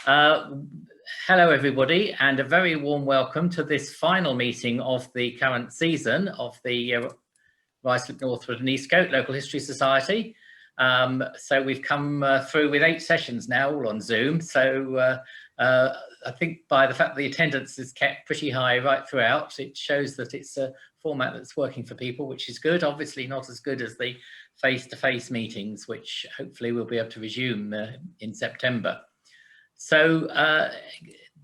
Uh, Hello, everybody, and a very warm welcome to this final meeting of the current season of the Ruislip Northwood and Eastcote Local History Society. So we've come through with 8 sessions now, all on Zoom. So I think by the fact that the attendance is kept pretty high right throughout, it shows that it's a format that's working for people, which is good. Obviously not as good as the face-to-face meetings, which hopefully we'll be able to resume in September. So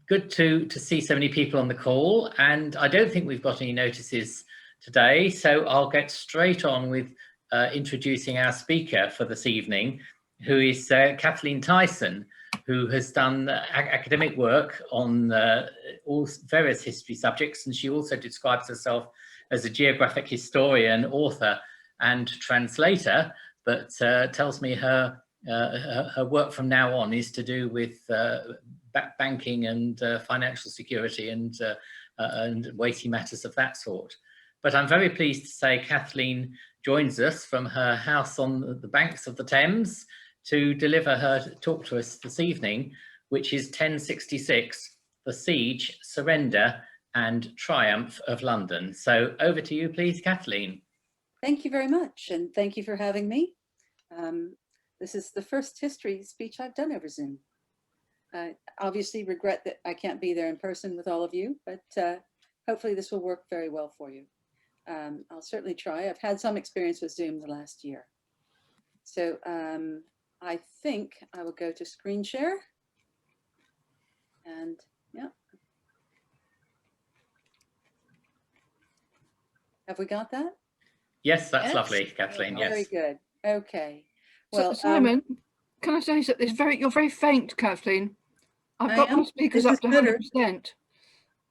good to see so many people on the call, and I don't think we've got any notices today, so I'll get straight on with introducing our speaker for this evening, who is Kathleen Tyson, who has done academic work on all various history subjects, and she also describes herself as a geographic historian, author, and translator, but tells me her work from now on is to do with banking and financial security and weighty matters of that sort. But I'm very pleased to say Kathleen joins us from her house on the banks of the Thames to deliver her talk to us this evening, which is 1066, The Siege, Surrender and Triumph of London. So over to you, please, Kathleen. Thank you very much, and thank you for having me. This is the first history speech I've done over Zoom. I obviously regret that I can't be there in person with all of you, but hopefully this will work very well for you. I'll certainly try. I've had some experience with Zoom the last year. So I think I will go to screen share. And yeah. Have we got that? Yes, that's lovely, Kathleen. Yes. Very good. Okay. Well, so, Simon, can I say something? You're very faint, Kathleen. I've got my speakers up to 100%.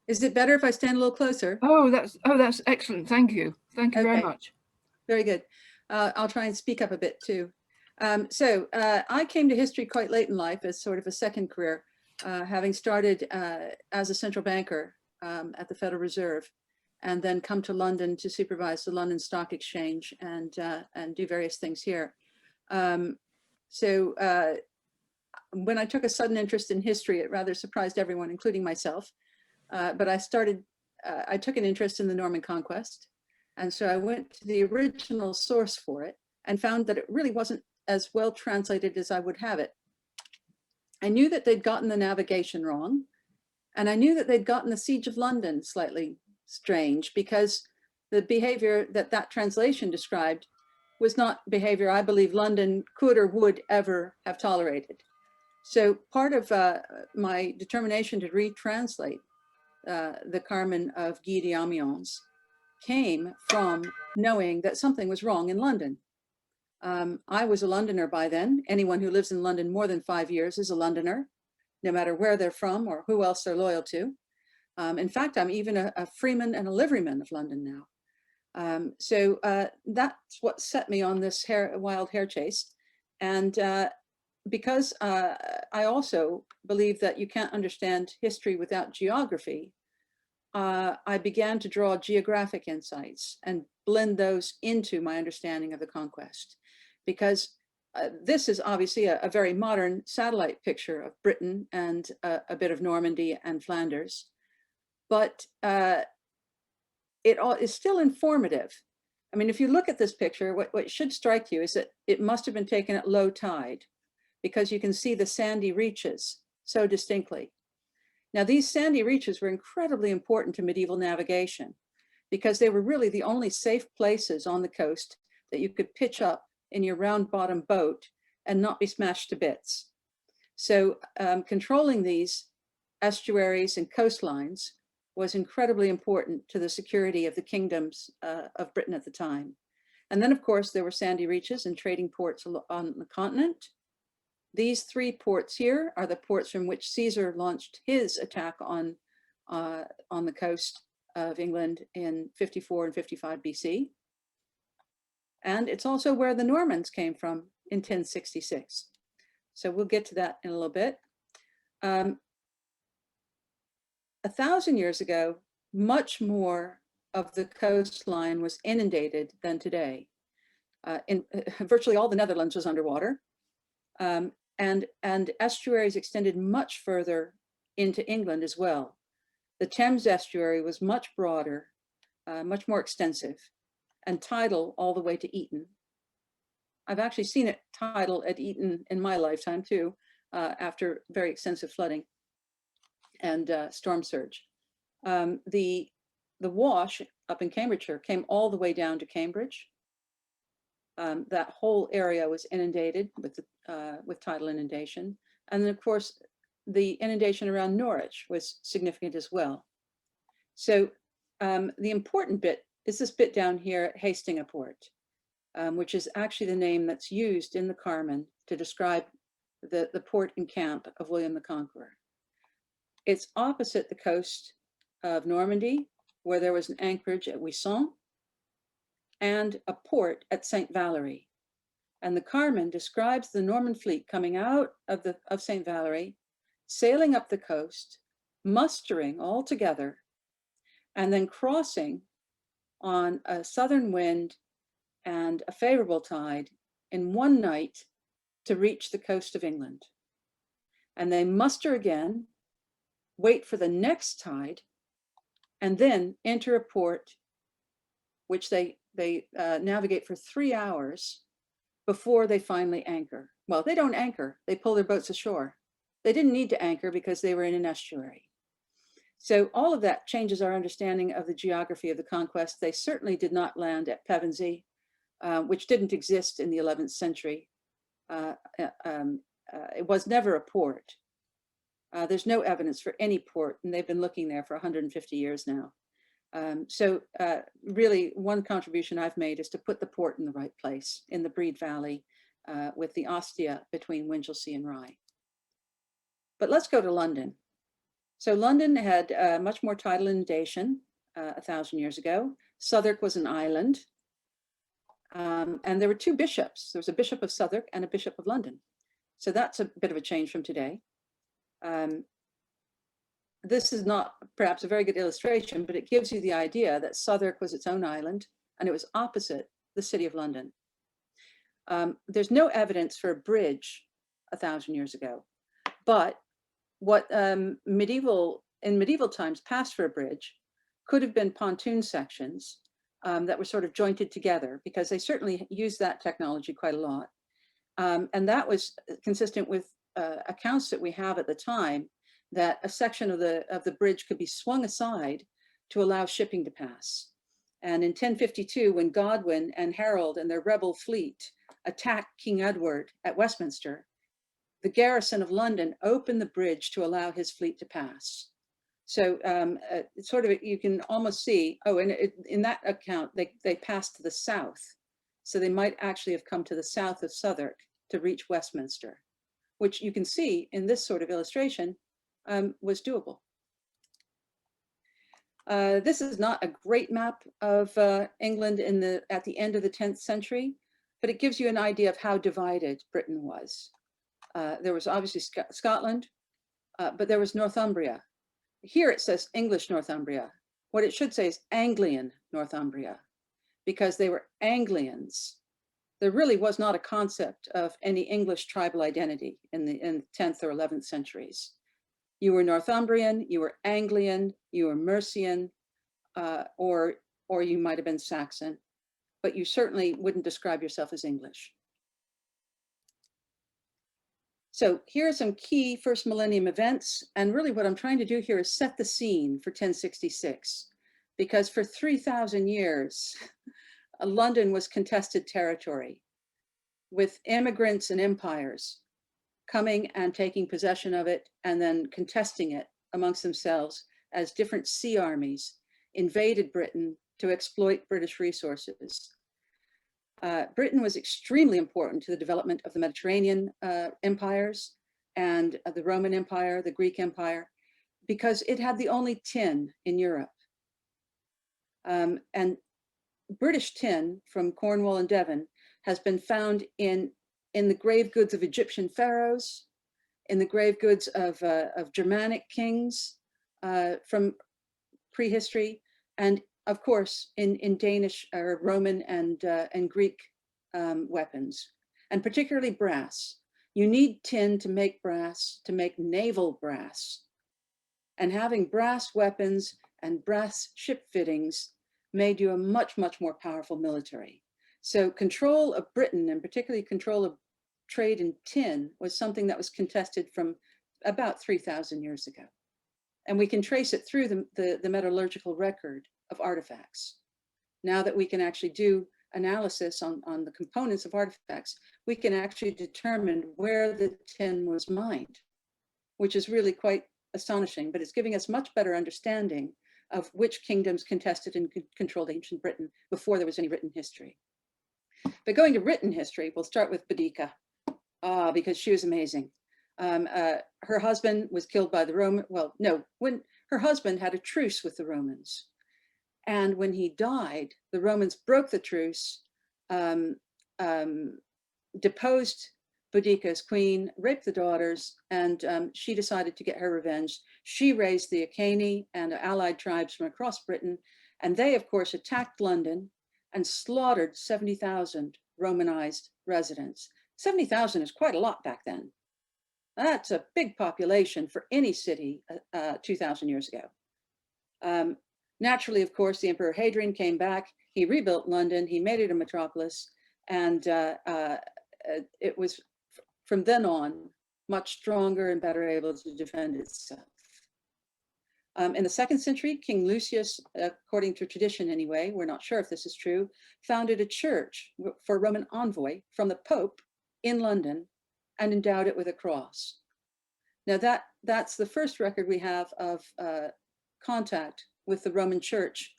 Is it better if I stand a little closer? Oh, that's excellent. Thank you. Thank you very much. Very good. I'll try and speak up a bit too. So I came to history quite late in life as sort of a second career, having started as a central banker at the Federal Reserve, and then come to London to supervise the London Stock Exchange and do various things here. When I took a sudden interest in history, it rather surprised everyone, including myself. But I took an interest in the Norman Conquest. And so I went to the original source for it and found that it really wasn't as well translated as I would have it. I knew that they'd gotten the navigation wrong. And I knew that they'd gotten the Siege of London slightly strange, because the behavior that translation described was not behavior I believe London could or would ever have tolerated. So part of my determination to retranslate the Carmen of Guy d'Amiens came from knowing that something was wrong in London. I was a Londoner by then. Anyone who lives in London more than 5 years is a Londoner, no matter where they're from or who else they're loyal to. In fact, I'm even a freeman and a liveryman of London now. So that's what set me on this wild hare chase. And because I also believe that you can't understand history without geography, I began to draw geographic insights and blend those into my understanding of the conquest. Because this is obviously a very modern satellite picture of Britain and a bit of Normandy and Flanders. But it is still informative. I mean, if you look at this picture, what should strike you is that it must have been taken at low tide, because you can see the sandy reaches so distinctly. Now, these sandy reaches were incredibly important to medieval navigation, because they were really the only safe places on the coast that you could pitch up in your round bottom boat and not be smashed to bits. So controlling these estuaries and coastlines was incredibly important to the security of the kingdoms of Britain at the time. And then, of course, there were sandy reaches and trading ports on the continent. These 3 ports here are the ports from which Caesar launched his attack on the coast of England in 54 and 55 BC. And it's also where the Normans came from in 1066. So we'll get to that in a little bit. 1,000 years ago, much more of the coastline was inundated than today. Virtually all the Netherlands was underwater. and estuaries extended much further into England as well. The Thames estuary was much broader, much more extensive, and tidal all the way to Eton. I've actually seen it tidal at Eton in my lifetime too, after very extensive flooding and storm surge. The Wash up in Cambridgeshire came all the way down to Cambridge. That whole area was inundated with tidal inundation. And then of course, the inundation around Norwich was significant as well. So the important bit is this bit down here at Hastingaport, which is actually the name that's used in the Carmen to describe the port and camp of William the Conqueror. It's opposite the coast of Normandy, where there was an anchorage at Ouessant and a port at St. Valery. And the Carmen describes the Norman fleet coming out of St. Valery, sailing up the coast, mustering all together, and then crossing on a southern wind and a favorable tide in one night to reach the coast of England. And they muster again, wait for the next tide, and then enter a port which they navigate for 3 hours before they finally anchor. Well, they don't anchor, they pull their boats ashore. They didn't need to anchor because they were in an estuary. So all of that changes our understanding of the geography of the conquest. They certainly did not land at Pevensey, which didn't exist in the 11th century. It was never a port. There's no evidence for any port, and they've been looking there for 150 years now. So really, one contribution I've made is to put the port in the right place, in the Brede Valley, with the Ostia between Winchelsea and Rye. But let's go to London. So London had much more tidal inundation 1,000 years ago. Southwark was an island. And there were two bishops. There was a bishop of Southwark and a bishop of London. So that's a bit of a change from today. This is not perhaps a very good illustration, but it gives you the idea that Southwark was its own island and it was opposite the city of London. There's no evidence for a bridge 1,000 years ago, but what in medieval times passed for a bridge could have been pontoon sections that were sort of jointed together, because they certainly used that technology quite a lot. And that was consistent with accounts that we have at the time, that a section of the bridge could be swung aside to allow shipping to pass. And in 1052, when Godwin and Harold and their rebel fleet attacked King Edward at Westminster, the garrison of London opened the bridge to allow his fleet to pass. So sort of, you can almost see, oh, and in that account, they passed to the south. So they might actually have come to the south of Southwark to reach Westminster, which you can see in this sort of illustration was doable. This is not a great map of England at the end of the 10th century, but it gives you an idea of how divided Britain was. There was obviously Scotland, but there was Northumbria. Here it says English Northumbria. What it should say is Anglian Northumbria, because they were Anglians. There really was not a concept of any English tribal identity in the 10th or 11th centuries. You were Northumbrian, you were Anglian, you were Mercian, or you might have been Saxon, but you certainly wouldn't describe yourself as English. So here are some key first millennium events. And really what I'm trying to do here is set the scene for 1066, because for 3,000 years, London was contested territory with immigrants and empires coming and taking possession of it and then contesting it amongst themselves as different sea armies invaded Britain to exploit British resources. Britain was extremely important to the development of the Mediterranean empires and the Roman Empire, the Greek Empire, because it had the only tin in Europe. And British tin from Cornwall and Devon has been found in the grave goods of Egyptian pharaohs, in the grave goods of Germanic kings from prehistory, and of course in Danish or Roman and Greek weapons, and particularly brass. You need tin to make brass, to make naval brass. And having brass weapons and brass ship fittings made you a much, much more powerful military. So control of Britain, and particularly control of trade in tin, was something that was contested from about 3,000 years ago. And we can trace it through the metallurgical record of artifacts. Now that we can actually do analysis on the components of artifacts, we can actually determine where the tin was mined, which is really quite astonishing, but it's giving us much better understanding of which kingdoms contested and controlled ancient Britain before there was any written history. But going to written history, we'll start with Boudica, because she was amazing. Her husband was killed by the Roman, well, no, when her husband had a truce with the Romans. And when he died, the Romans broke the truce, deposed Boudica as queen, raped the daughters, and she decided to get her revenge. She raised the Iceni and allied tribes from across Britain, and they, of course, attacked London and slaughtered 70,000 Romanized residents. 70,000 is quite a lot back then. That's a big population for any city 2,000 years ago. Naturally, of course, the Emperor Hadrian came back. He rebuilt London. He made it a metropolis. And it was, from then on, much stronger and better able to defend itself. In the 2nd century, King Lucius, according to tradition anyway, we're not sure if this is true, founded a church for a Roman envoy from the Pope in London and endowed it with a cross. Now that's the first record we have of contact with the Roman Church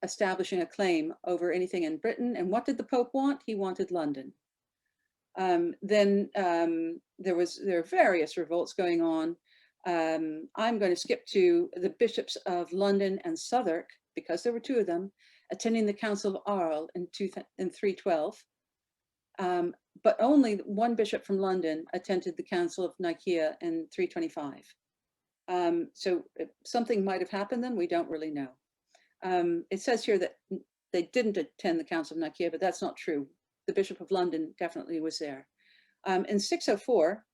establishing a claim over anything in Britain. And what did the Pope want? He wanted London. Then there are various revolts going on. I'm going to skip to the bishops of London and Southwark, because there were 2 of them, attending the Council of Arles in 312. But only one bishop from London attended the Council of Nicaea in 325. So something might have happened then, we don't really know. It says here that they didn't attend the Council of Nicaea, but that's not true. The Bishop of London definitely was there. In 604,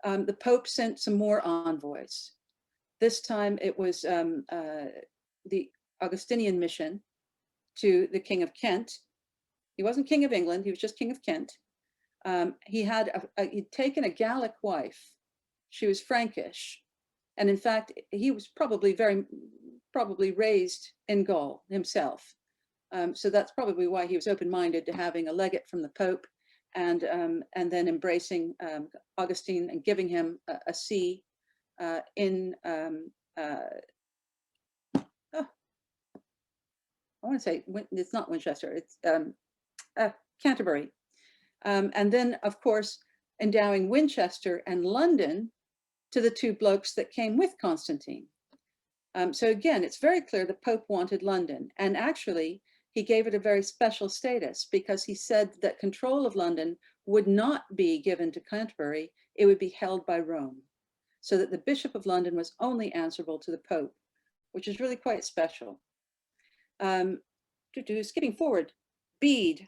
the Pope sent some more envoys. This time it was the Augustinian mission to the King of Kent. He wasn't King of England, he was just King of Kent. He'd taken a Gallic wife. She was Frankish. And in fact, he was probably raised in Gaul himself. So that's probably why he was open-minded to having a legate from the Pope and then embracing Augustine and giving him a see in, I want to say, it's not Winchester, it's Canterbury. And then, of course, endowing Winchester and London to the 2 blokes that came with Constantine. So again, it's very clear the Pope wanted London. And actually, he gave it a very special status because he said that control of London would not be given to Canterbury, it would be held by Rome. So that the Bishop of London was only answerable to the Pope, which is really quite special. Skipping forward, Bede.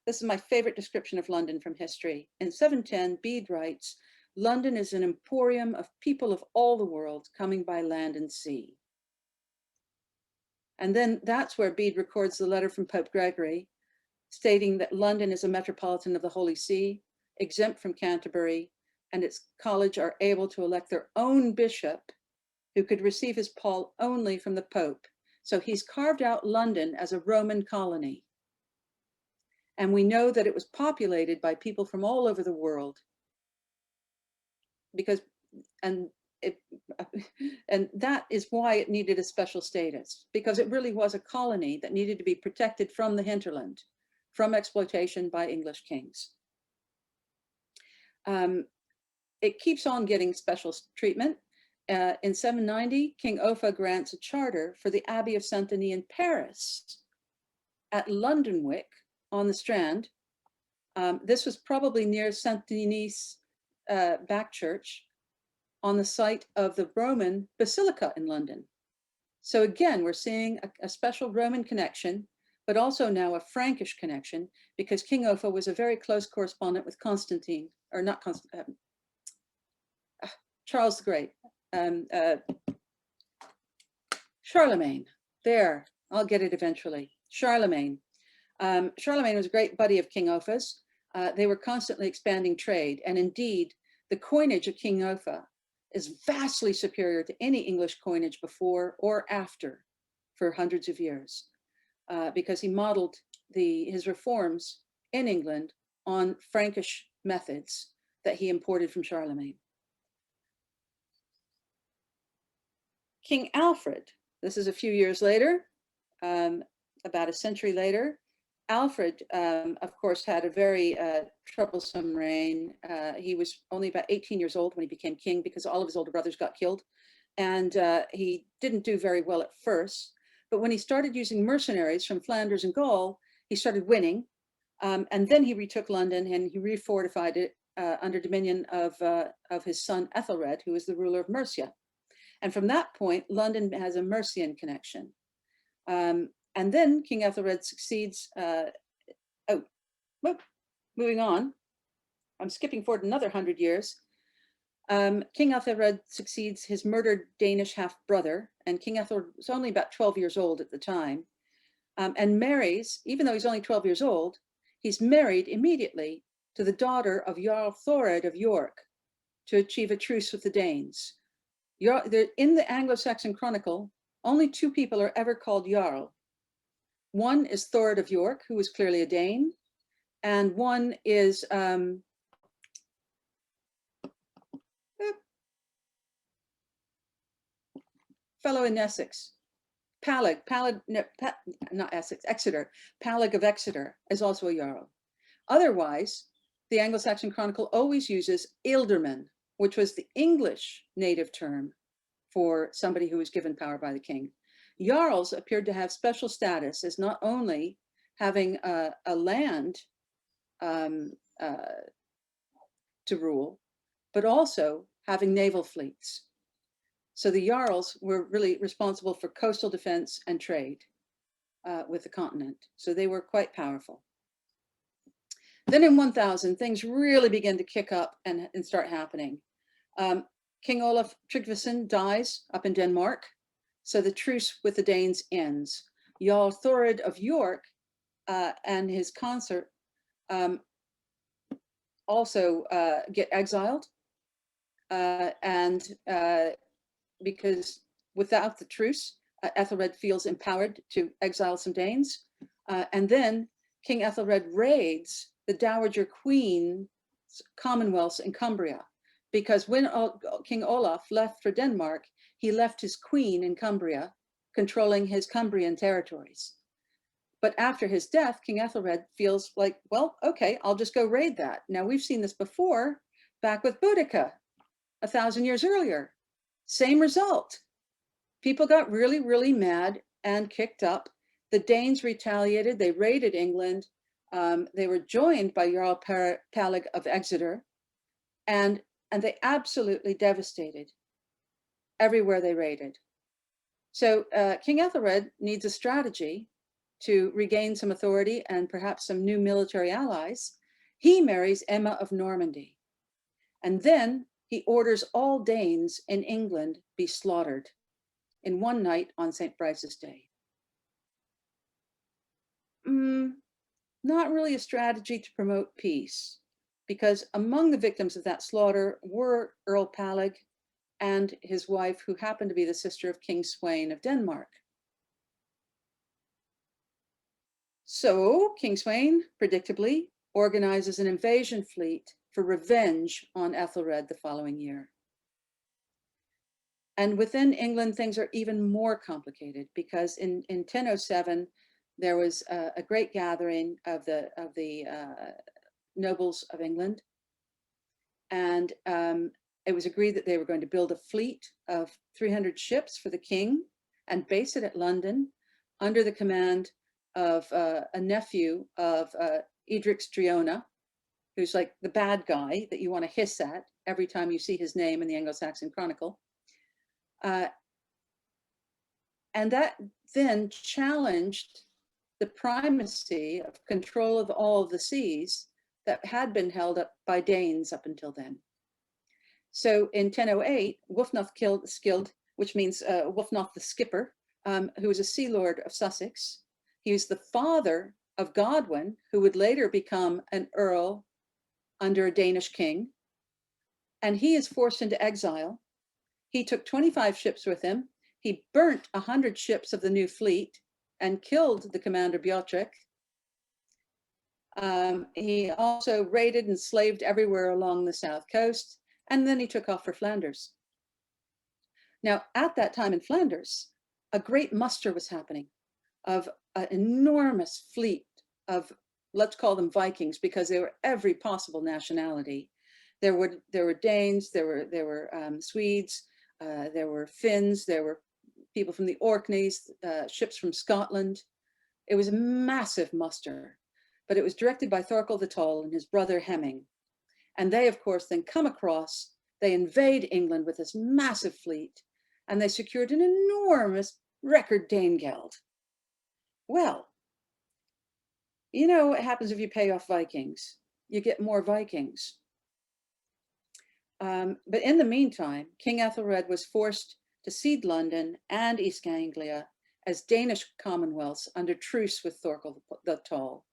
This is my favorite description of London from history. In 710, Bede writes, "London is an emporium of people of all the world coming by land and sea." And then that's where Bede records the letter from Pope Gregory, stating that London is a metropolitan of the Holy See, exempt from Canterbury, and its college are able to elect their own bishop, who could receive his pall only from the Pope. So he's carved out London as a Roman colony. And we know that it was populated by people from all over the world, because, and that is why it needed a special status, because it really was a colony that needed to be protected from the hinterland, from exploitation by English kings. It keeps on getting special treatment. In 790, King Offa grants a charter for the Abbey of Saint-Denis in Paris. At Londonwick on the Strand, this was probably near Saint-Denis back church, on the site of the Roman Basilica in London. So again, we're seeing a special Roman connection but also now a Frankish connection, because King Offa was a very close correspondent with Constantine, or not Constantine, Charles the Great, Charlemagne. There, I'll get it eventually. Charlemagne. Charlemagne was a great buddy of King Offa's. They were constantly expanding trade, and indeed, the coinage of King Offa is vastly superior to any English coinage before or after for hundreds of years, because he modeled his reforms in England on Frankish methods that he imported from Charlemagne. King Alfred, this is a few years later, about a century later. Alfred, of course, had a very troublesome reign. He was only about 18 years old when he became king, because all of his older brothers got killed. And he didn't do very well at first. But when he started using mercenaries from Flanders and Gaul, he started winning. And then he retook London and he refortified it under dominion of his son Ethelred, who was the ruler of Mercia. And from that point, London has a Mercian connection. And then King Ethelred succeeds, moving on, I'm skipping forward another 100 years. King Ethelred succeeds his murdered Danish half-brother, and King Ethelred was only about 12 years old at the time, and marries, even though he's only 12 years old, he's married immediately to the daughter of Jarl Thored of York to achieve a truce with the Danes. In the Anglo-Saxon Chronicle, only two people are ever called Jarl. One is Thored of York, who was clearly a Dane, and one is fellow in Essex, not Essex, Exeter. Peleg of Exeter is also a Jarl. Otherwise, the Anglo-Saxon Chronicle always uses ealdorman, which was the English native term for somebody who was given power by the king. Jarls appeared to have special status as not only having a land to rule, but also having naval fleets. So the Jarls were really responsible for coastal defense and trade with the continent. So they were quite powerful. Then in 1000, things really begin to kick up and start happening. King Olaf Tryggvason dies up in Denmark. So the truce with the Danes ends. Jarl Thored of York and his consort also get exiled. Because without the truce, Ethelred feels empowered to exile some Danes. And then King Ethelred raids the Dowager Queen's commonwealths in Cumbria, because when King Olaf left for Denmark, he left his queen in Cumbria, controlling his Cumbrian territories. But after his death, King Ethelred feels like, well, okay, I'll just go raid that. Now, we've seen this before, back with Boudica, 1,000 years earlier. Same result. People got really, really mad and kicked up. The Danes retaliated. They raided England. They were joined by Jarl Peleg of Exeter, and they absolutely devastated everywhere they raided. So King Ethelred needs a strategy to regain some authority and perhaps some new military allies. He marries Emma of Normandy, and then he orders all Danes in England be slaughtered in one night on St. Brice's Day. Not really a strategy to promote peace, because among the victims of that slaughter were Earl Peleg and his wife, who happened to be the sister of King Swain of Denmark. So King Swain, predictably, organizes an invasion fleet for revenge on Ethelred the following year. And within England, things are even more complicated, because in 1007, there was a great gathering of the nobles of England. And it was agreed that they were going to build a fleet of 300 ships for the king and base it at London under the command of a nephew of Edric Striona, who's like the bad guy that you want to hiss at every time you see his name in the Anglo-Saxon Chronicle. And that then challenged the primacy of control of all of the seas that had been held up by Danes up until then. So in 1008, Wulfnoth Skilled, which means Wulfnoth the skipper, who was a sea lord of Sussex. He was the father of Godwin, who would later become an earl under a Danish king. And he is forced into exile. He took 25 ships with him. He burnt 100 ships of the new fleet and killed the commander Beorhtric. He also raided and slaved everywhere along the south coast, and then he took off for Flanders. Now, at that time in Flanders, a great muster was happening of an enormous fleet of, let's call them Vikings, because they were every possible nationality. There were Danes, there were Swedes, there were Finns, there were people from the Orkneys, ships from Scotland. It was a massive muster, but it was directed by Thorkel the Tall and his brother Hemming. And they, of course, then come across, they invade England with this massive fleet, and they secured an enormous record Danegeld. Well, you know what happens if you pay off Vikings? You get more Vikings. But in the meantime, King Ethelred was forced to cede London and East Anglia as Danish commonwealths under truce with Thorkel the Tall.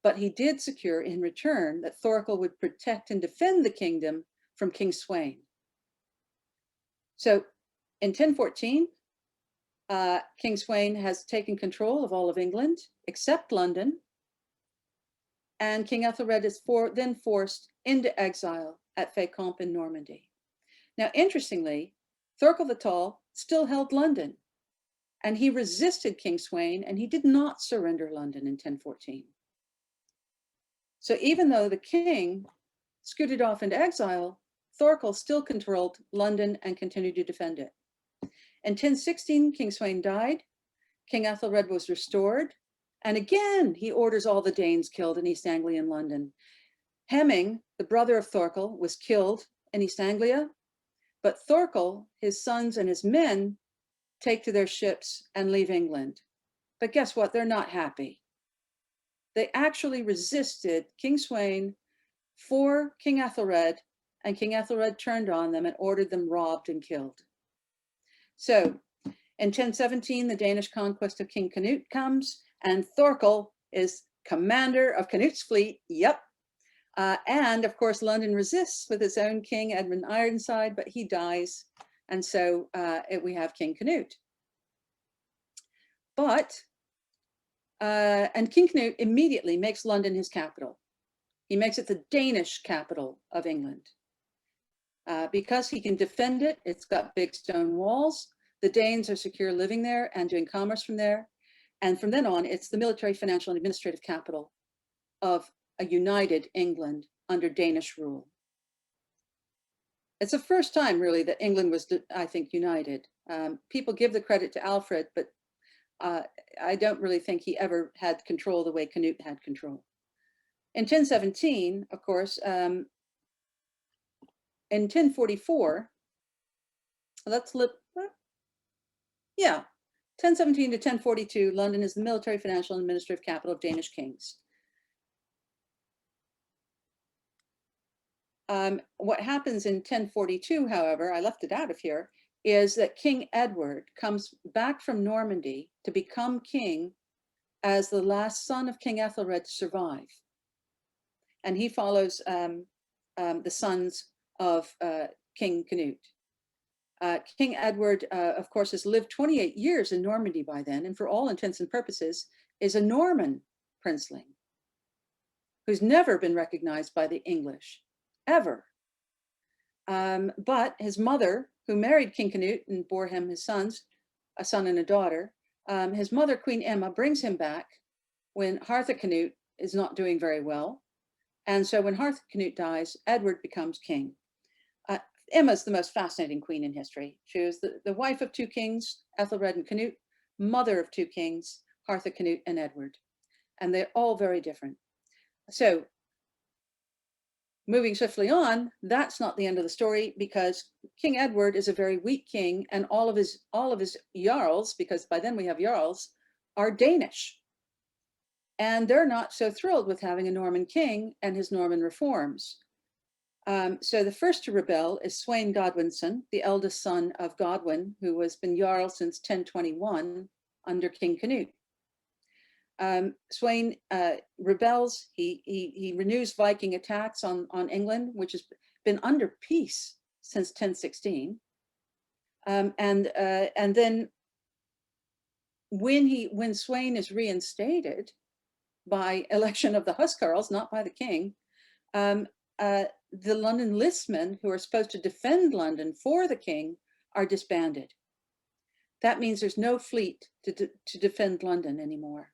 But he did secure in return that Thorkel would protect and defend the kingdom from King Swain. So in 1014, King Swain has taken control of all of England, except London. And King Ethelred is then forced into exile at Fécamp in Normandy. Now, interestingly, Thorkel the Tall still held London, and he resisted King Swain, and he did not surrender London in 1014. So even though the king scooted off into exile, Thorkel still controlled London and continued to defend it. In 1016, King Swain died, King Ethelred was restored, and again, he orders all the Danes killed in East Anglia and London. Hemming, the brother of Thorkel, was killed in East Anglia, but Thorkel, his sons and his men take to their ships and leave England. But guess what? They're not happy. They actually resisted King Swain for King Ethelred, and King Ethelred turned on them and ordered them robbed and killed. So in 1017, the Danish conquest of King Canute comes, and Thorkel is commander of Canute's fleet. Yep. And of course, London resists with its own king, Edmund Ironside, but he dies. And so we have King Canute. And King Canute immediately makes London his capital. He makes it the Danish capital of England. Because he can defend it, it's got big stone walls. The Danes are secure living there and doing commerce from there. And from then on, it's the military, financial, and administrative capital of a united England under Danish rule. It's the first time, really, that England was, I think, united. People give the credit to Alfred, but I don't really think he ever had control the way Canute had control. In 1017, of course, in 1044, let's look, yeah, 1017 to 1042, London is the military, financial, and administrative capital of Danish kings. What happens in 1042, however, I left it out of here, is that King Edward comes back from Normandy to become king as the last son of King Ethelred to survive. And he follows the sons of King Canute. King Edward, of course, has lived 28 years in Normandy by then, and for all intents and purposes, is a Norman princeling who's never been recognized by the English, ever. But his mother, who married King Canute and bore him his sons, a son and a daughter, his mother, Queen Emma, brings him back when Harthacnut is not doing very well. And so when Harthacnut dies, Edward becomes king. Emma's the most fascinating queen in history. She was the wife of two kings, Ethelred and Canute, mother of two kings, Harthacnut and Edward. And they're all very different. So moving swiftly on, that's not the end of the story, because King Edward is a very weak king, and all of his jarls, because by then we have jarls, are Danish. and they're not so thrilled with having a Norman king and his Norman reforms. So the first to rebel is Swain Godwinson, the eldest son of Godwin, who has been Jarl since 1021 under King Canute. Swain rebels. He renews Viking attacks on England, which has been under peace since 1016. And then when Swain is reinstated by election of the Huscarls, not by the king, the London listmen, who are supposed to defend London for the king, are disbanded. That means there's no fleet to defend London anymore.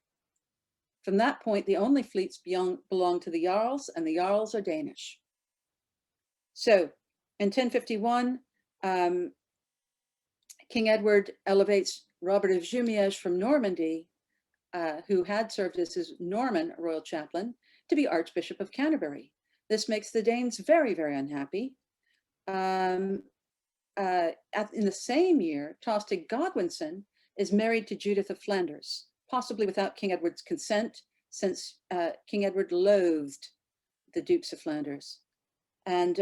From that point, the only fleets belong to the Jarls, and the Jarls are Danish. So in 1051, King Edward elevates Robert of Jumièges from Normandy, who had served as his Norman royal chaplain, to be Archbishop of Canterbury. This makes the Danes very, very unhappy. In the same year, Tostig Godwinson is married to Judith of Flanders, possibly without King Edward's consent, since King Edward loathed the Dukes of Flanders. And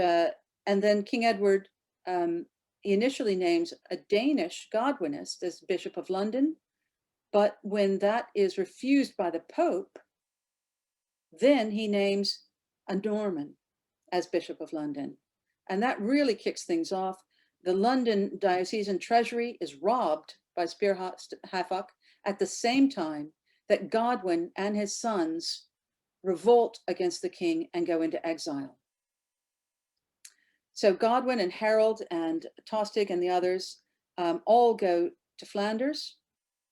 then King Edward, he initially names a Danish Godwinist as Bishop of London, but when that is refused by the Pope, then he names a Norman as Bishop of London. And that really kicks things off. The London diocesan treasury is robbed by Spearhafok at the same time that Godwin and his sons revolt against the king and go into exile. So Godwin and Harold and Tostig and the others all go to Flanders.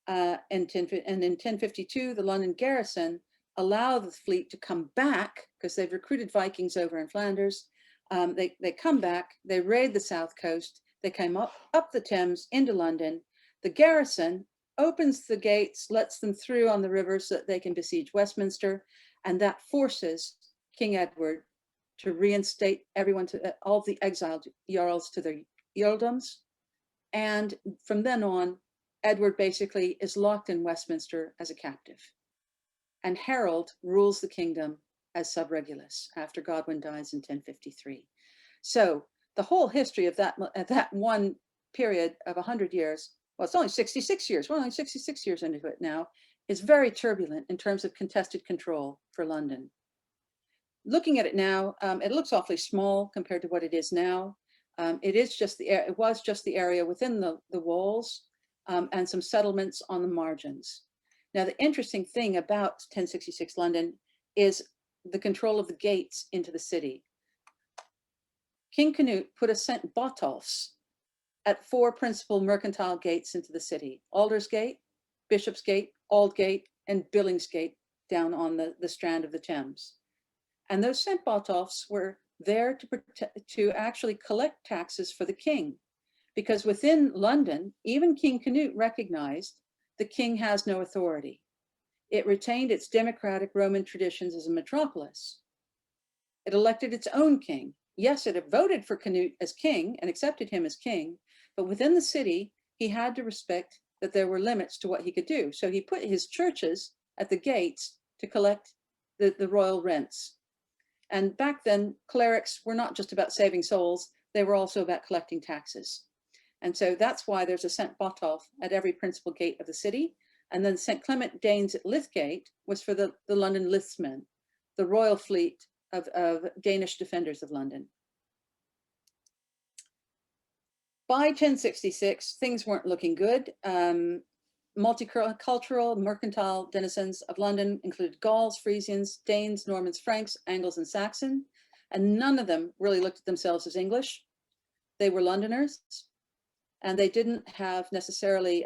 And in 1052, the London garrison allow the fleet to come back because they've recruited Vikings over in Flanders. They come back, they raid the south coast, they came up the Thames into London. The garrison opens the gates, lets them through on the river so that they can besiege Westminster, and that forces King Edward to reinstate everyone, to all of the exiled Jarls to their earldoms. And from then on, Edward basically is locked in Westminster as a captive. And Harold rules the kingdom as subregulus after Godwin dies in 1053. So the whole history of that one period of 100 years, well, it's only 66 years, we're only 66 years into it now, is very turbulent in terms of contested control for London. Looking at it now, it looks awfully small compared to what it is now. It was just the area within the walls and some settlements on the margins. Now, the interesting thing about 1066 London is the control of the gates into the city. King Canute put a St. Botolph's at 4 principal mercantile gates into the city: Aldersgate, Bishopsgate, Aldgate, and Billingsgate down on the strand of the Thames. And those St. Botolph's were there to actually collect taxes for the king, because within London, even King Canute recognized the king has no authority. It retained its democratic Roman traditions as a metropolis. It elected its own king. Yes, it had voted for Canute as king and accepted him as king, but within the city, he had to respect that there were limits to what he could do. So he put his churches at the gates to collect the royal rents. And back then, clerics were not just about saving souls, they were also about collecting taxes. And so that's why there's a St. Botolph at every principal gate of the city. And then St. Clement Danes at Lithgate was for the London Lithsmen, the royal fleet of Danish defenders of London. By 1066, things weren't looking good. Multicultural mercantile denizens of London included Gauls, Frisians, Danes, Normans, Franks, Angles, and Saxon, and none of them really looked at themselves as English. They were Londoners, and they didn't have necessarily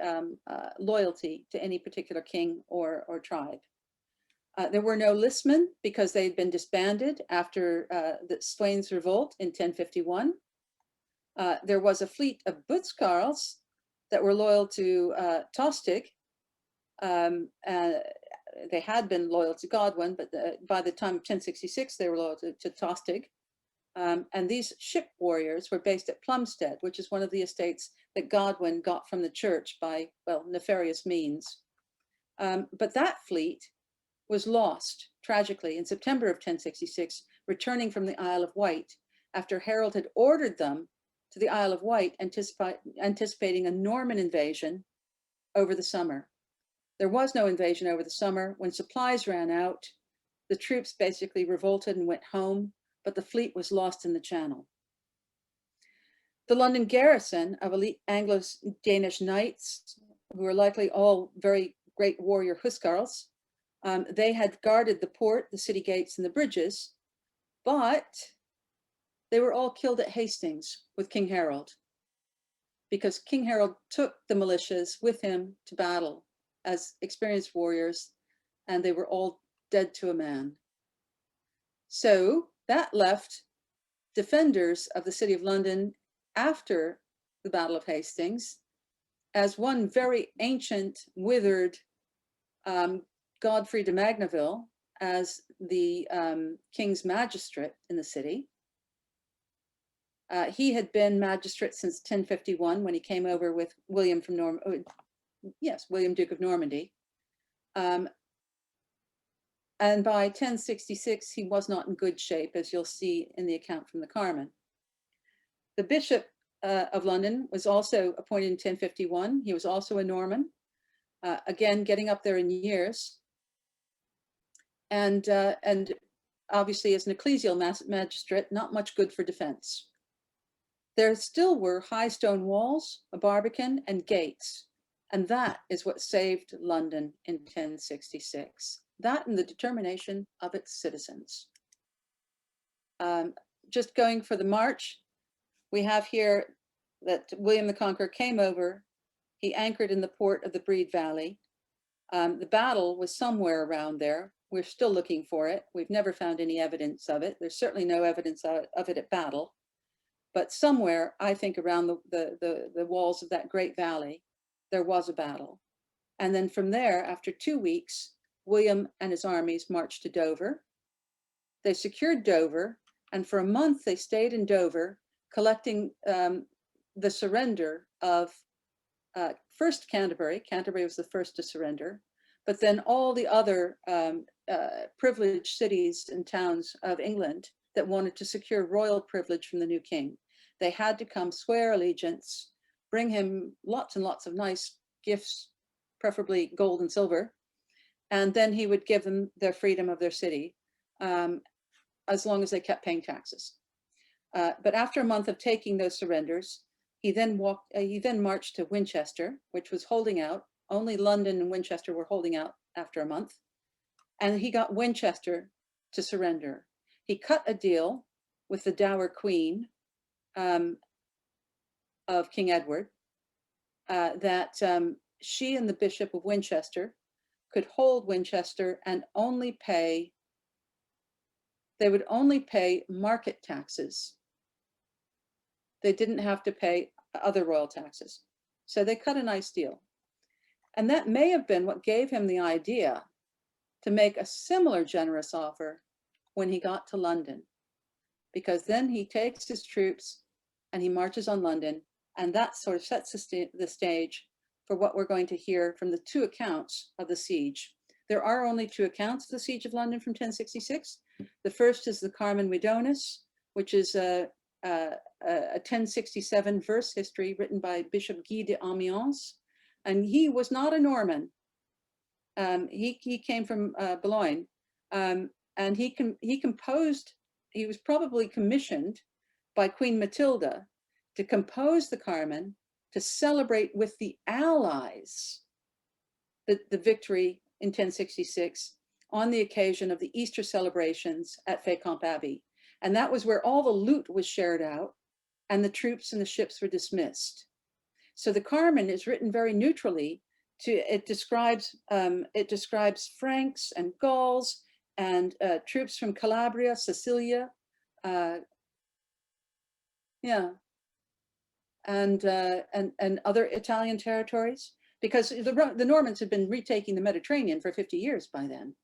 loyalty to any particular king or tribe. There were no listmen because they had been disbanded after the Swain's revolt in 1051. There was a fleet of Butzkarls that were loyal to Tostig. They had been loyal to Godwin, but by the time of 1066, they were loyal to Tostig. And these ship warriors were based at Plumstead, which is one of the estates that Godwin got from the church by, well, nefarious means. But that fleet was lost tragically in September of 1066, returning from the Isle of Wight after Harold had ordered them to the Isle of Wight, anticipating a Norman invasion over the summer. There was no invasion over the summer. When supplies ran out, the troops basically revolted and went home, but the fleet was lost in the Channel. The London garrison of elite Anglo-Danish knights, who were likely all very great warrior huscarls, they had guarded the port, the city gates, and the bridges, but they were all killed at Hastings with King Harold, because King Harold took the militias with him to battle as experienced warriors, and they were all dead to a man. So that left defenders of the City of London after the Battle of Hastings as one very ancient, withered Godfrey de Magneville as the king's magistrate in the city. He had been magistrate since 1051 when he came over with William from William Duke of Normandy. And by 1066, he was not in good shape, as you'll see in the account from the Carmen. The Bishop of London was also appointed in 1051. He was also a Norman, again, getting up there in years. And obviously, as an ecclesial magistrate, not much good for defense. There still were high stone walls, a barbican, and gates. And that is what saved London in 1066. That and the determination of its citizens. Just going for the march, we have here that William the Conqueror came over. He anchored in the port of the Brede Valley. The battle was somewhere around there. We're still looking for it. We've never found any evidence of it. There's certainly no evidence of it at battle. But somewhere, I think around the walls of that great valley, there was a battle. And then from there, after 2 weeks, William and his armies marched to Dover. They secured Dover, and for a month they stayed in Dover, collecting the surrender of first Canterbury. Canterbury was the first to surrender, but then all the other privileged cities and towns of England that wanted to secure royal privilege from the new king. They had to come swear allegiance, bring him lots and lots of nice gifts, preferably gold and silver, and then he would give them their freedom of their city, as long as they kept paying taxes. But after a month of taking those surrenders, he then marched to Winchester, which was holding out. Only London and Winchester were holding out after a month, and he got Winchester to surrender. He cut a deal with the Dowager Queen of King Edward, that she and the Bishop of Winchester could hold Winchester and they would only pay market taxes. They didn't have to pay other royal taxes. So they cut a nice deal. And that may have been what gave him the idea to make a similar generous offer when he got to London, because then he takes his troops and he marches on London, and that sort of sets the stage for what we're going to hear from the two accounts of the siege. There are only two accounts of the siege of London from 1066. The first is the Carmen Widonis, which is a 1067 verse history written by Bishop Guy de Amiens, and he was not a Norman. He came from Boulogne, and he was probably commissioned by Queen Matilda to compose the Carmen to celebrate with the Allies the victory in 1066 on the occasion of the Easter celebrations at Fécamp Abbey. And that was where all the loot was shared out and the troops and the ships were dismissed. So the Carmen is written very neutrally. It describes Franks and Gauls and troops from Calabria, Sicilia, and other Italian territories, because the Normans had been retaking the Mediterranean for 50 years by then.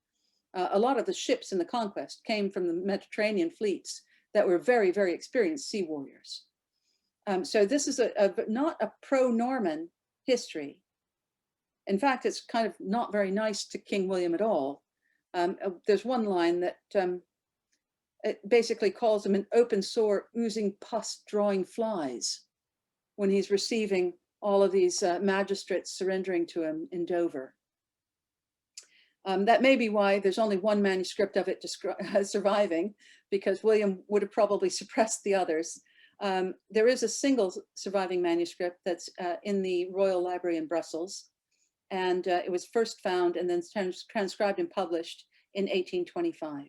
A lot of the ships in the conquest came from the Mediterranean fleets that were very, very experienced sea warriors. So this is not a pro-Norman history. In fact, it's kind of not very nice to King William at all, There's one line that it basically calls him an open sore, oozing pus, drawing flies, when he's receiving all of these magistrates surrendering to him in Dover. That may be why there's only one manuscript of it surviving, because William would have probably suppressed the others. There is a single surviving manuscript that's in the Royal Library in Brussels, and it was first found and then transcribed and published in 1825.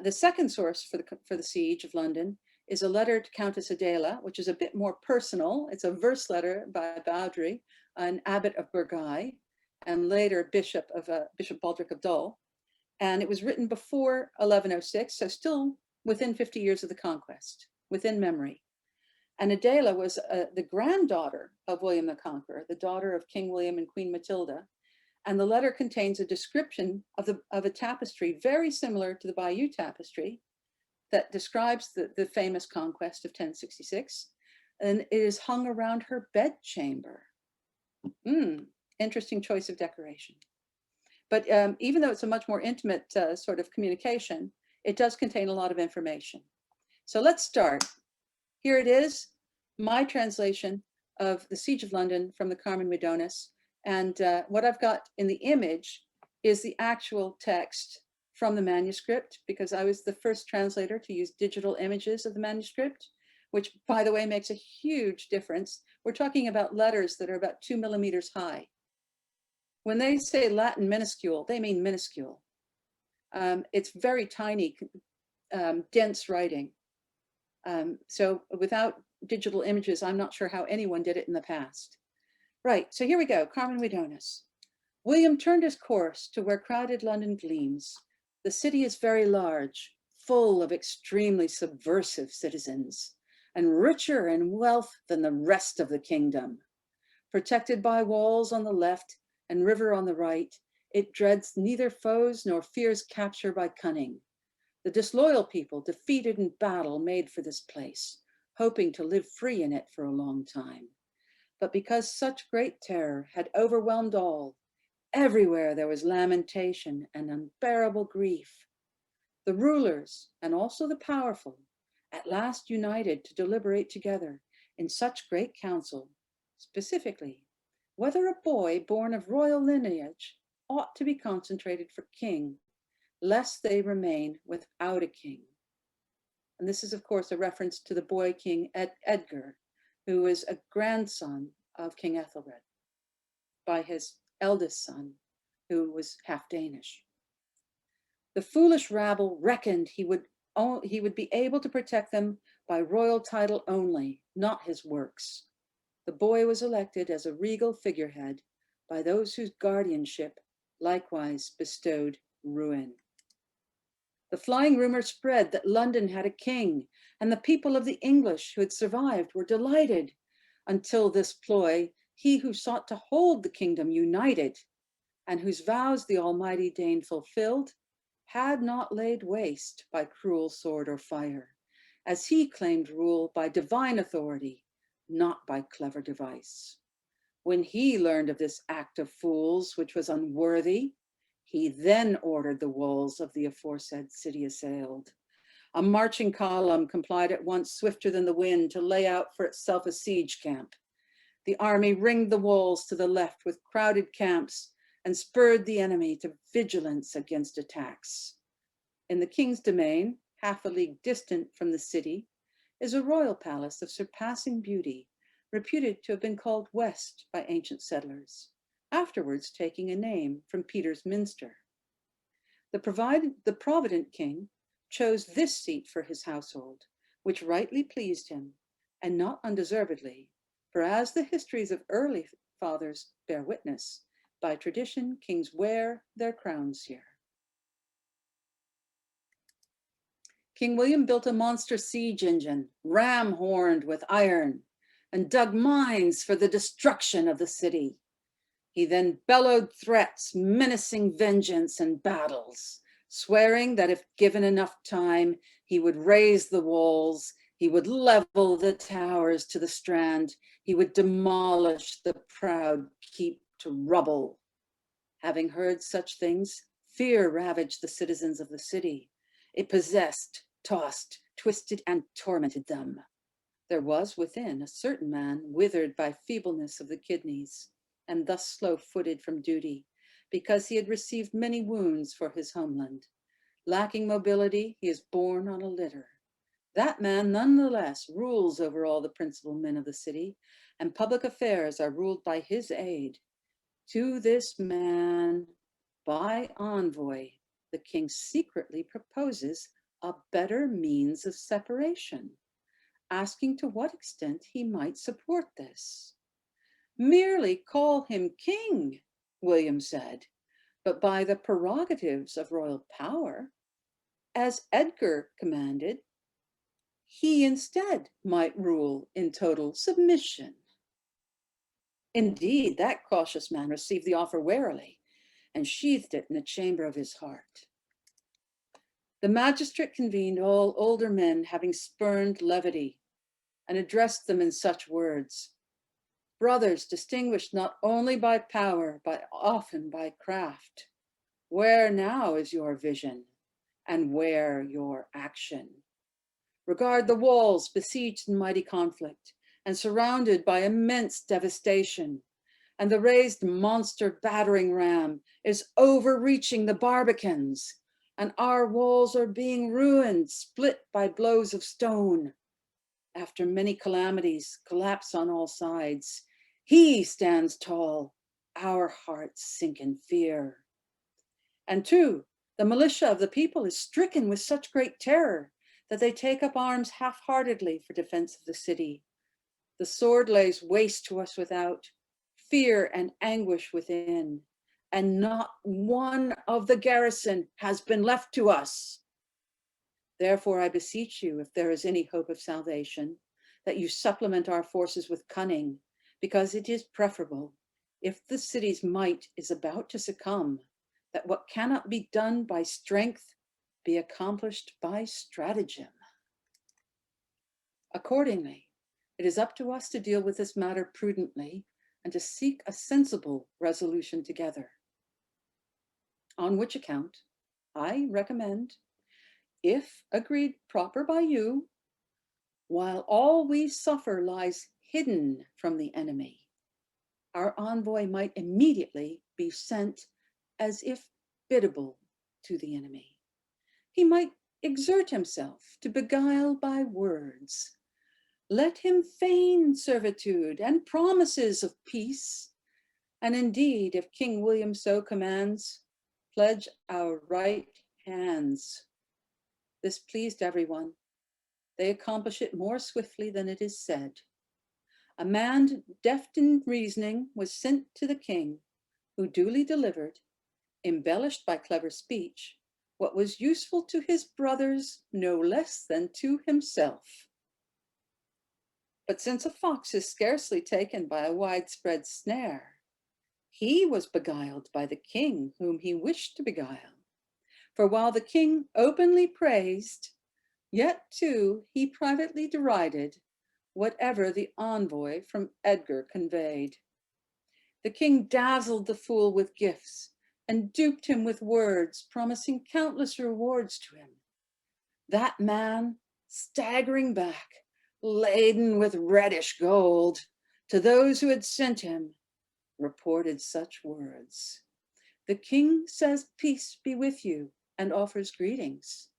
The second source for the siege of London is a letter to Countess Adela, which is a bit more personal. It's a verse letter by Boudry, an abbot of Burgai, and later Bishop Boudry of Burgai. And it was written before 1106, so still within 50 years of the conquest, within memory. And Adela was the granddaughter of William the Conqueror, the daughter of King William and Queen Matilda. And the letter contains a description of a tapestry very similar to the Bayeux tapestry that describes the famous conquest of 1066. And it is hung around her bedchamber. Interesting choice of decoration. But even though it's a much more intimate sort of communication, it does contain a lot of information. So let's start. Here it is, my translation of the Siege of London from the Carmen Madonis. And what I've got in the image is the actual text from the manuscript, because I was the first translator to use digital images of the manuscript, which, by the way, makes a huge difference. We're talking about letters that are about 2 millimeters high. When they say Latin minuscule, they mean minuscule. It's very tiny, dense writing. So without digital images, I'm not sure how anyone did it in the past. Right, so here we go, Carmen Madonis. William turned his course to where crowded London gleams. The city is very large, full of extremely subversive citizens, and richer in wealth than the rest of the kingdom. Protected by walls on the left and river on the right, it dreads neither foes nor fears capture by cunning. The disloyal people defeated in battle made for this place, hoping to live free in it for a long time. But because such great terror had overwhelmed all, everywhere there was lamentation and unbearable grief. The rulers and also the powerful at last united to deliberate together in such great council, specifically, whether a boy born of royal lineage ought to be concentrated for king, lest they remain without a king. And this is, of course, a reference to the boy king Edgar, who was a grandson of King Ethelred by his eldest son, who was half Danish. The foolish rabble reckoned he would be able to protect them by royal title only, not his works. The boy was elected as a regal figurehead by those whose guardianship likewise bestowed ruin. The flying rumor spread that London had a king, and the people of the English who had survived were delighted, until this ploy, he who sought to hold the kingdom united, and whose vows the Almighty Dane fulfilled, had not laid waste by cruel sword or fire, as he claimed rule by divine authority, not by clever device. When he learned of this act of fools, which was unworthy, he then ordered the walls of the aforesaid city assailed. A marching column complied at once swifter than the wind to lay out for itself a siege camp. The army ringed the walls to the left with crowded camps and spurred the enemy to vigilance against attacks. In the king's domain, half a league distant from the city, is a royal palace of surpassing beauty, reputed to have been called West by ancient settlers, afterwards taking a name from Peter's Minster. The provident king chose this seat for his household, which rightly pleased him, and not undeservedly, for as the histories of early fathers bear witness, by tradition kings wear their crowns here. King William built a monster siege engine, ram-horned with iron, and dug mines for the destruction of the city. He then bellowed threats, menacing vengeance and battles, swearing that if given enough time, he would raise the walls, he would level the towers to the strand, he would demolish the proud keep to rubble. Having heard such things, Fear ravaged the citizens of the city. It possessed, tossed, twisted, and tormented them. There was within a certain man withered by feebleness of the kidneys, and thus slow-footed from duty, because he had received many wounds for his homeland. Lacking mobility, he is borne on a litter. That man nonetheless rules over all the principal men of the city, and public affairs are ruled by his aid. To this man, by envoy, the king secretly proposes a better means of separation, asking to what extent he might support this. Merely call him king, William said, but by the prerogatives of royal power, as Edgar commanded, he instead might rule in total submission. Indeed, that cautious man received the offer warily and sheathed it in the chamber of his heart. The magistrate convened all older men, having spurned levity, and addressed them in such words: brothers, distinguished not only by power, but often by craft, where now is your vision, and where your action? Regard the walls besieged in mighty conflict, and surrounded by immense devastation, and the raised monster battering ram is overreaching the Barbicans, and our walls are being ruined, split by blows of stone. After many calamities collapse on all sides, he stands tall, our hearts sink in fear. And two, the militia of the people is stricken with such great terror that they take up arms half-heartedly for defense of the city. The sword lays waste to us without, fear and anguish within, and not one of the garrison has been left to us. Therefore, I beseech you, if there is any hope of salvation, that you supplement our forces with cunning, because it is preferable, if the city's might is about to succumb, that what cannot be done by strength be accomplished by stratagem. Accordingly, it is up to us to deal with this matter prudently and to seek a sensible resolution together. On which account, I recommend, if agreed proper by you, while all we suffer lies hidden from the enemy, our envoy might immediately be sent as if biddable to the enemy. He might exert himself to beguile by words. Let him feign servitude and promises of peace, and indeed, if King William so commands, pledge our right hands. This pleased everyone. They accomplish it more swiftly than it is said. A man deft in reasoning was sent to the king, who duly delivered, embellished by clever speech, what was useful to his brothers no less than to himself. But since a fox is scarcely taken by a widespread snare, he was beguiled by the king whom he wished to beguile. For while the king openly praised, yet too he privately derided whatever the envoy from Edgar conveyed. The king dazzled the fool with gifts and duped him with words, promising countless rewards to him. That man, staggering back, laden with reddish gold, to those who had sent him, reported such words: the king says, peace be with you, and offers greetings.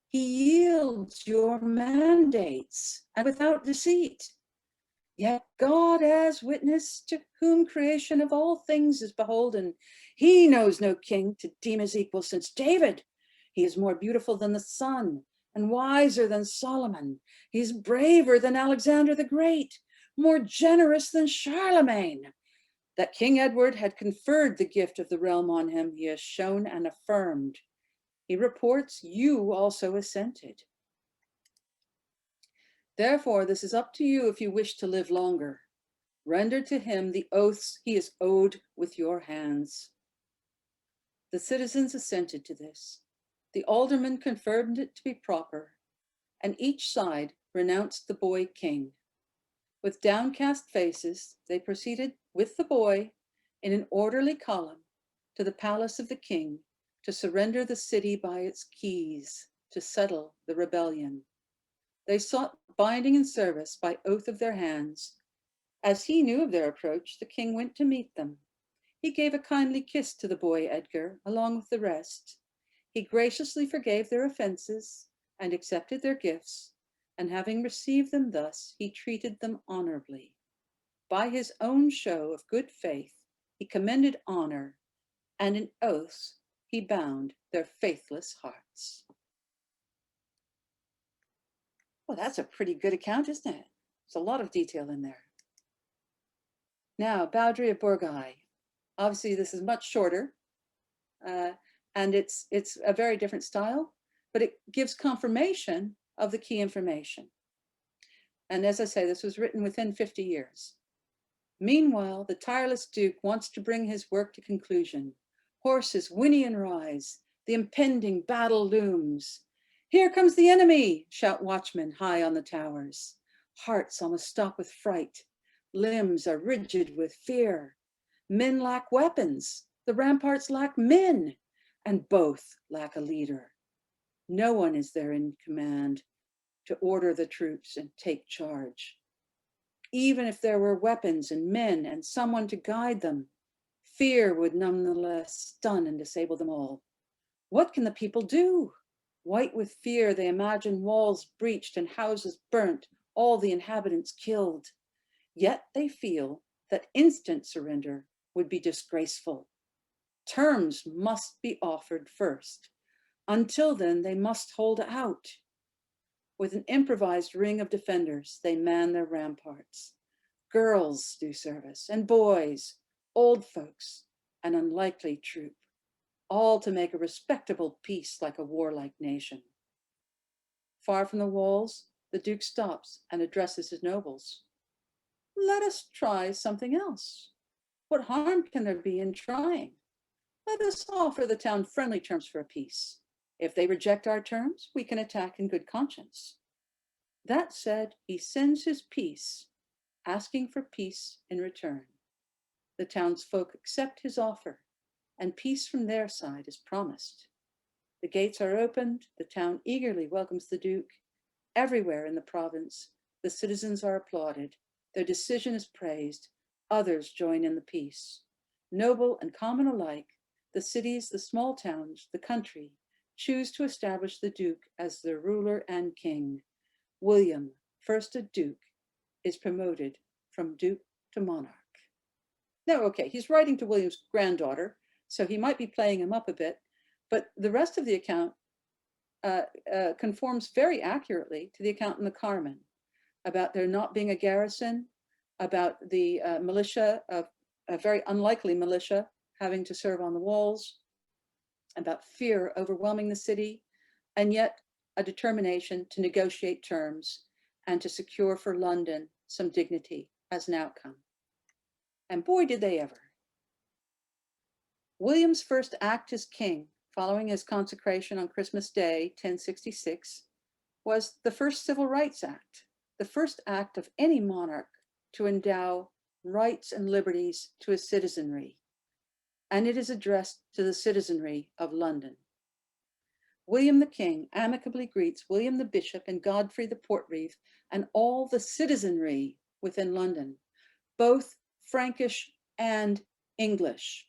He yields your mandates, and without deceit. Yet God as witness, to whom creation of all things is beholden, he knows no king to deem his equal since David. He is more beautiful than the sun, and wiser than Solomon. He is braver than Alexander the Great, more generous than Charlemagne. That King Edward had conferred the gift of the realm on him, he has shown and affirmed. He reports you also assented. Therefore, this is up to you if you wish to live longer. Render to him the oaths he is owed with your hands. The citizens assented to this. The aldermen confirmed it to be proper, and each side renounced the boy king. With downcast faces, they proceeded with the boy in an orderly column to the palace of the king to surrender the city by its keys, to settle the rebellion. They sought binding and service by oath of their hands. As he knew of their approach, the king went to meet them. He gave a kindly kiss to the boy Edgar, along with the rest. He graciously forgave their offenses and accepted their gifts, and having received them thus, he treated them honorably. By his own show of good faith, he commended honor, and in oaths he bound their faithless hearts. Well, that's a pretty good account, isn't it? There's a lot of detail in there. Now, Boudry of Burgai. Obviously, this is much shorter, and it's a very different style, but it gives confirmation of the key information. And as I say, this was written within 50 years. Meanwhile, the tireless Duke wants to bring his work to conclusion. Horses whinny and rise. The impending battle looms. Here comes the enemy, shout watchmen high on the towers. Hearts almost stop with fright. Limbs are rigid with fear. Men lack weapons. The ramparts lack men, and both lack a leader. No one is there in command to order the troops and take charge. Even if there were weapons and men and someone to guide them, fear would nonetheless stun and disable them all. What can the people do? White with fear, they imagine walls breached and houses burnt, all the inhabitants killed. Yet they feel that instant surrender would be disgraceful. Terms must be offered first. Until then, they must hold out. With an improvised ring of defenders, they man their ramparts. Girls do service, and boys, old folks, an unlikely troop, all to make a respectable peace like a warlike nation. Far from the walls, the Duke stops and addresses his nobles. Let us try something else. What harm can there be in trying? Let us offer the town friendly terms for a peace. If they reject our terms, we can attack in good conscience. That said, he sends his peace, asking for peace in return. The townsfolk accept his offer, and peace from their side is promised. The gates are opened, the town eagerly welcomes the Duke. Everywhere in the province, the citizens are applauded, their decision is praised, others join in the peace. Noble and common alike, the cities, the small towns, the country, choose to establish the Duke as their ruler and king. William, first a Duke, is promoted from Duke to monarch. Now, okay, he's writing to William's granddaughter, so he might be playing him up a bit, but the rest of the account conforms very accurately to the account in the Carmen about there not being a garrison, about the militia, a very unlikely militia having to serve on the walls, about fear overwhelming the city, and yet a determination to negotiate terms and to secure for London some dignity as an outcome. And boy, did they ever. William's first act as king, following his consecration on Christmas Day, 1066, was the first Civil Rights Act, the first act of any monarch to endow rights and liberties to his citizenry. And it is addressed to the citizenry of London. William the King amicably greets William the Bishop and Godfrey the Portreeve and all the citizenry within London, both Frankish and English.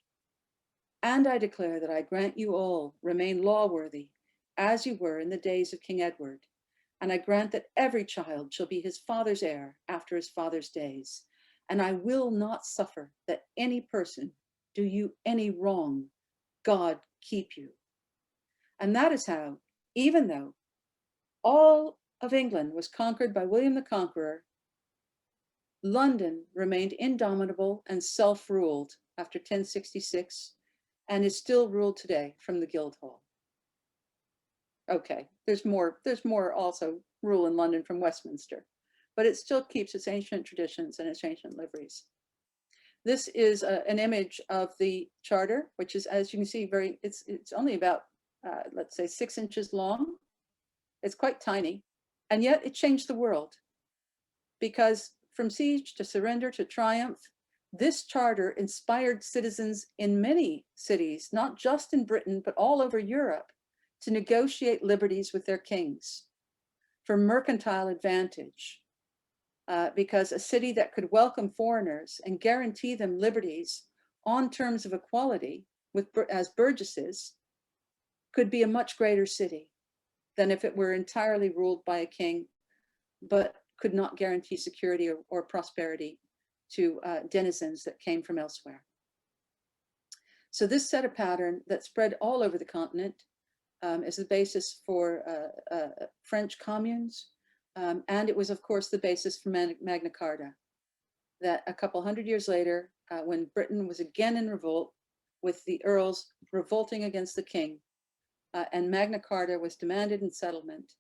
And I declare that I grant you all remain lawworthy as you were in the days of King Edward. And I grant that every child shall be his father's heir after his father's days. And I will not suffer that any person do you any wrong. God keep you. And that is how, even though all of England was conquered by William the Conqueror, London remained indomitable and self-ruled after 1066 and is still ruled today from the Guildhall. Okay, there's more also rule in London from Westminster, but it still keeps its ancient traditions and its ancient liveries. This is an image of the charter, which is, as you can see, it's only about, let's say, 6 inches long. It's quite tiny, and yet it changed the world, because from siege to surrender to triumph, This charter inspired citizens in many cities, not just in Britain, but all over Europe, to negotiate liberties with their kings for mercantile advantage, because a city that could welcome foreigners and guarantee them liberties on terms of equality as burgesses could be a much greater city than if it were entirely ruled by a king, but could not guarantee security or prosperity to denizens that came from elsewhere. So this set a pattern that spread all over the continent as the basis for French communes. And it was, of course, the basis for Magna Carta, that a couple hundred years later, when Britain was again in revolt, with the earls revolting against the king, and Magna Carta was demanded in settlement,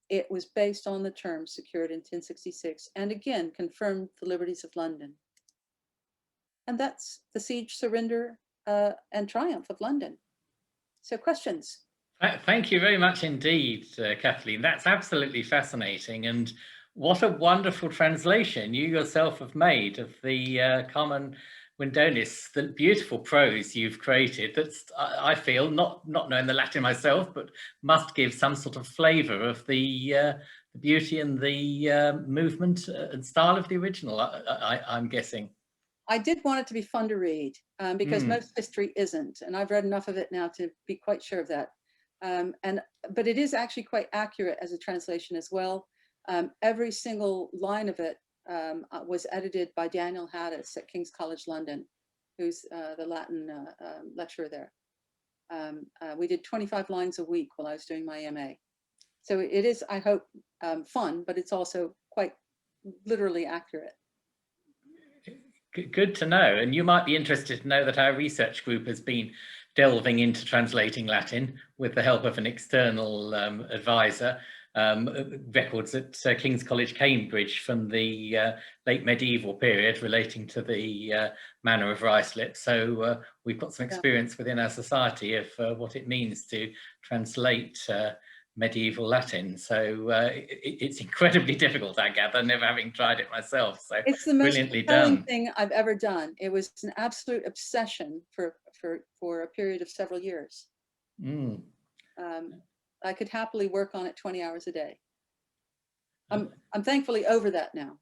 it was based on the terms secured in 1066, and again confirmed the liberties of London. And that's the siege, surrender, and triumph of London. So questions? Thank you very much indeed, Kathleen. That's absolutely fascinating. And what a wonderful translation you yourself have made of the Carmen Windonis, the beautiful prose you've created. That's, I feel, not knowing the Latin myself, but must give some sort of flavour of the beauty and the movement and style of the original, I'm guessing. I did want it to be fun to read, because most history isn't, and I've read enough of it now to be quite sure of that. But it is actually quite accurate as a translation as well. Every single line of it was edited by Daniel Haddis at King's College London, who's the Latin lecturer there. We did 25 lines a week while I was doing my MA. So it is, I hope, fun, but it's also quite literally accurate. Good to know. And you might be interested to know that our research group has been delving into translating Latin with the help of an external advisor, records at King's College, Cambridge from the late medieval period relating to the manner of Ruislip. So we've got some experience within our society of what it means to translate medieval Latin. So it's incredibly difficult, I gather, never having tried it myself. So it's the most brilliantly compelling done. thing I've ever done. It was an absolute obsession for a period of several years. I could happily work on it 20 hours a day. I'm thankfully over that now.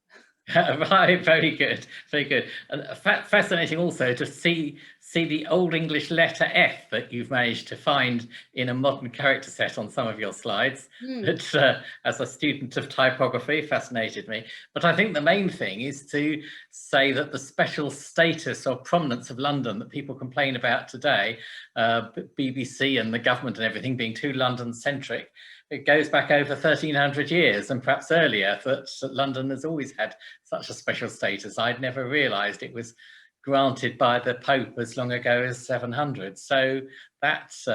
Right, very good, very good. And fascinating also to see the Old English letter F that you've managed to find in a modern character set on some of your slides. That, as a student of typography, fascinated me. But I think the main thing is to say that the special status or prominence of London that people complain about today, BBC and the government and everything being too London-centric, it goes back over 1300 years and perhaps earlier, that London has always had such a special status. I'd never realized it was granted by the Pope as long ago as 700. So that's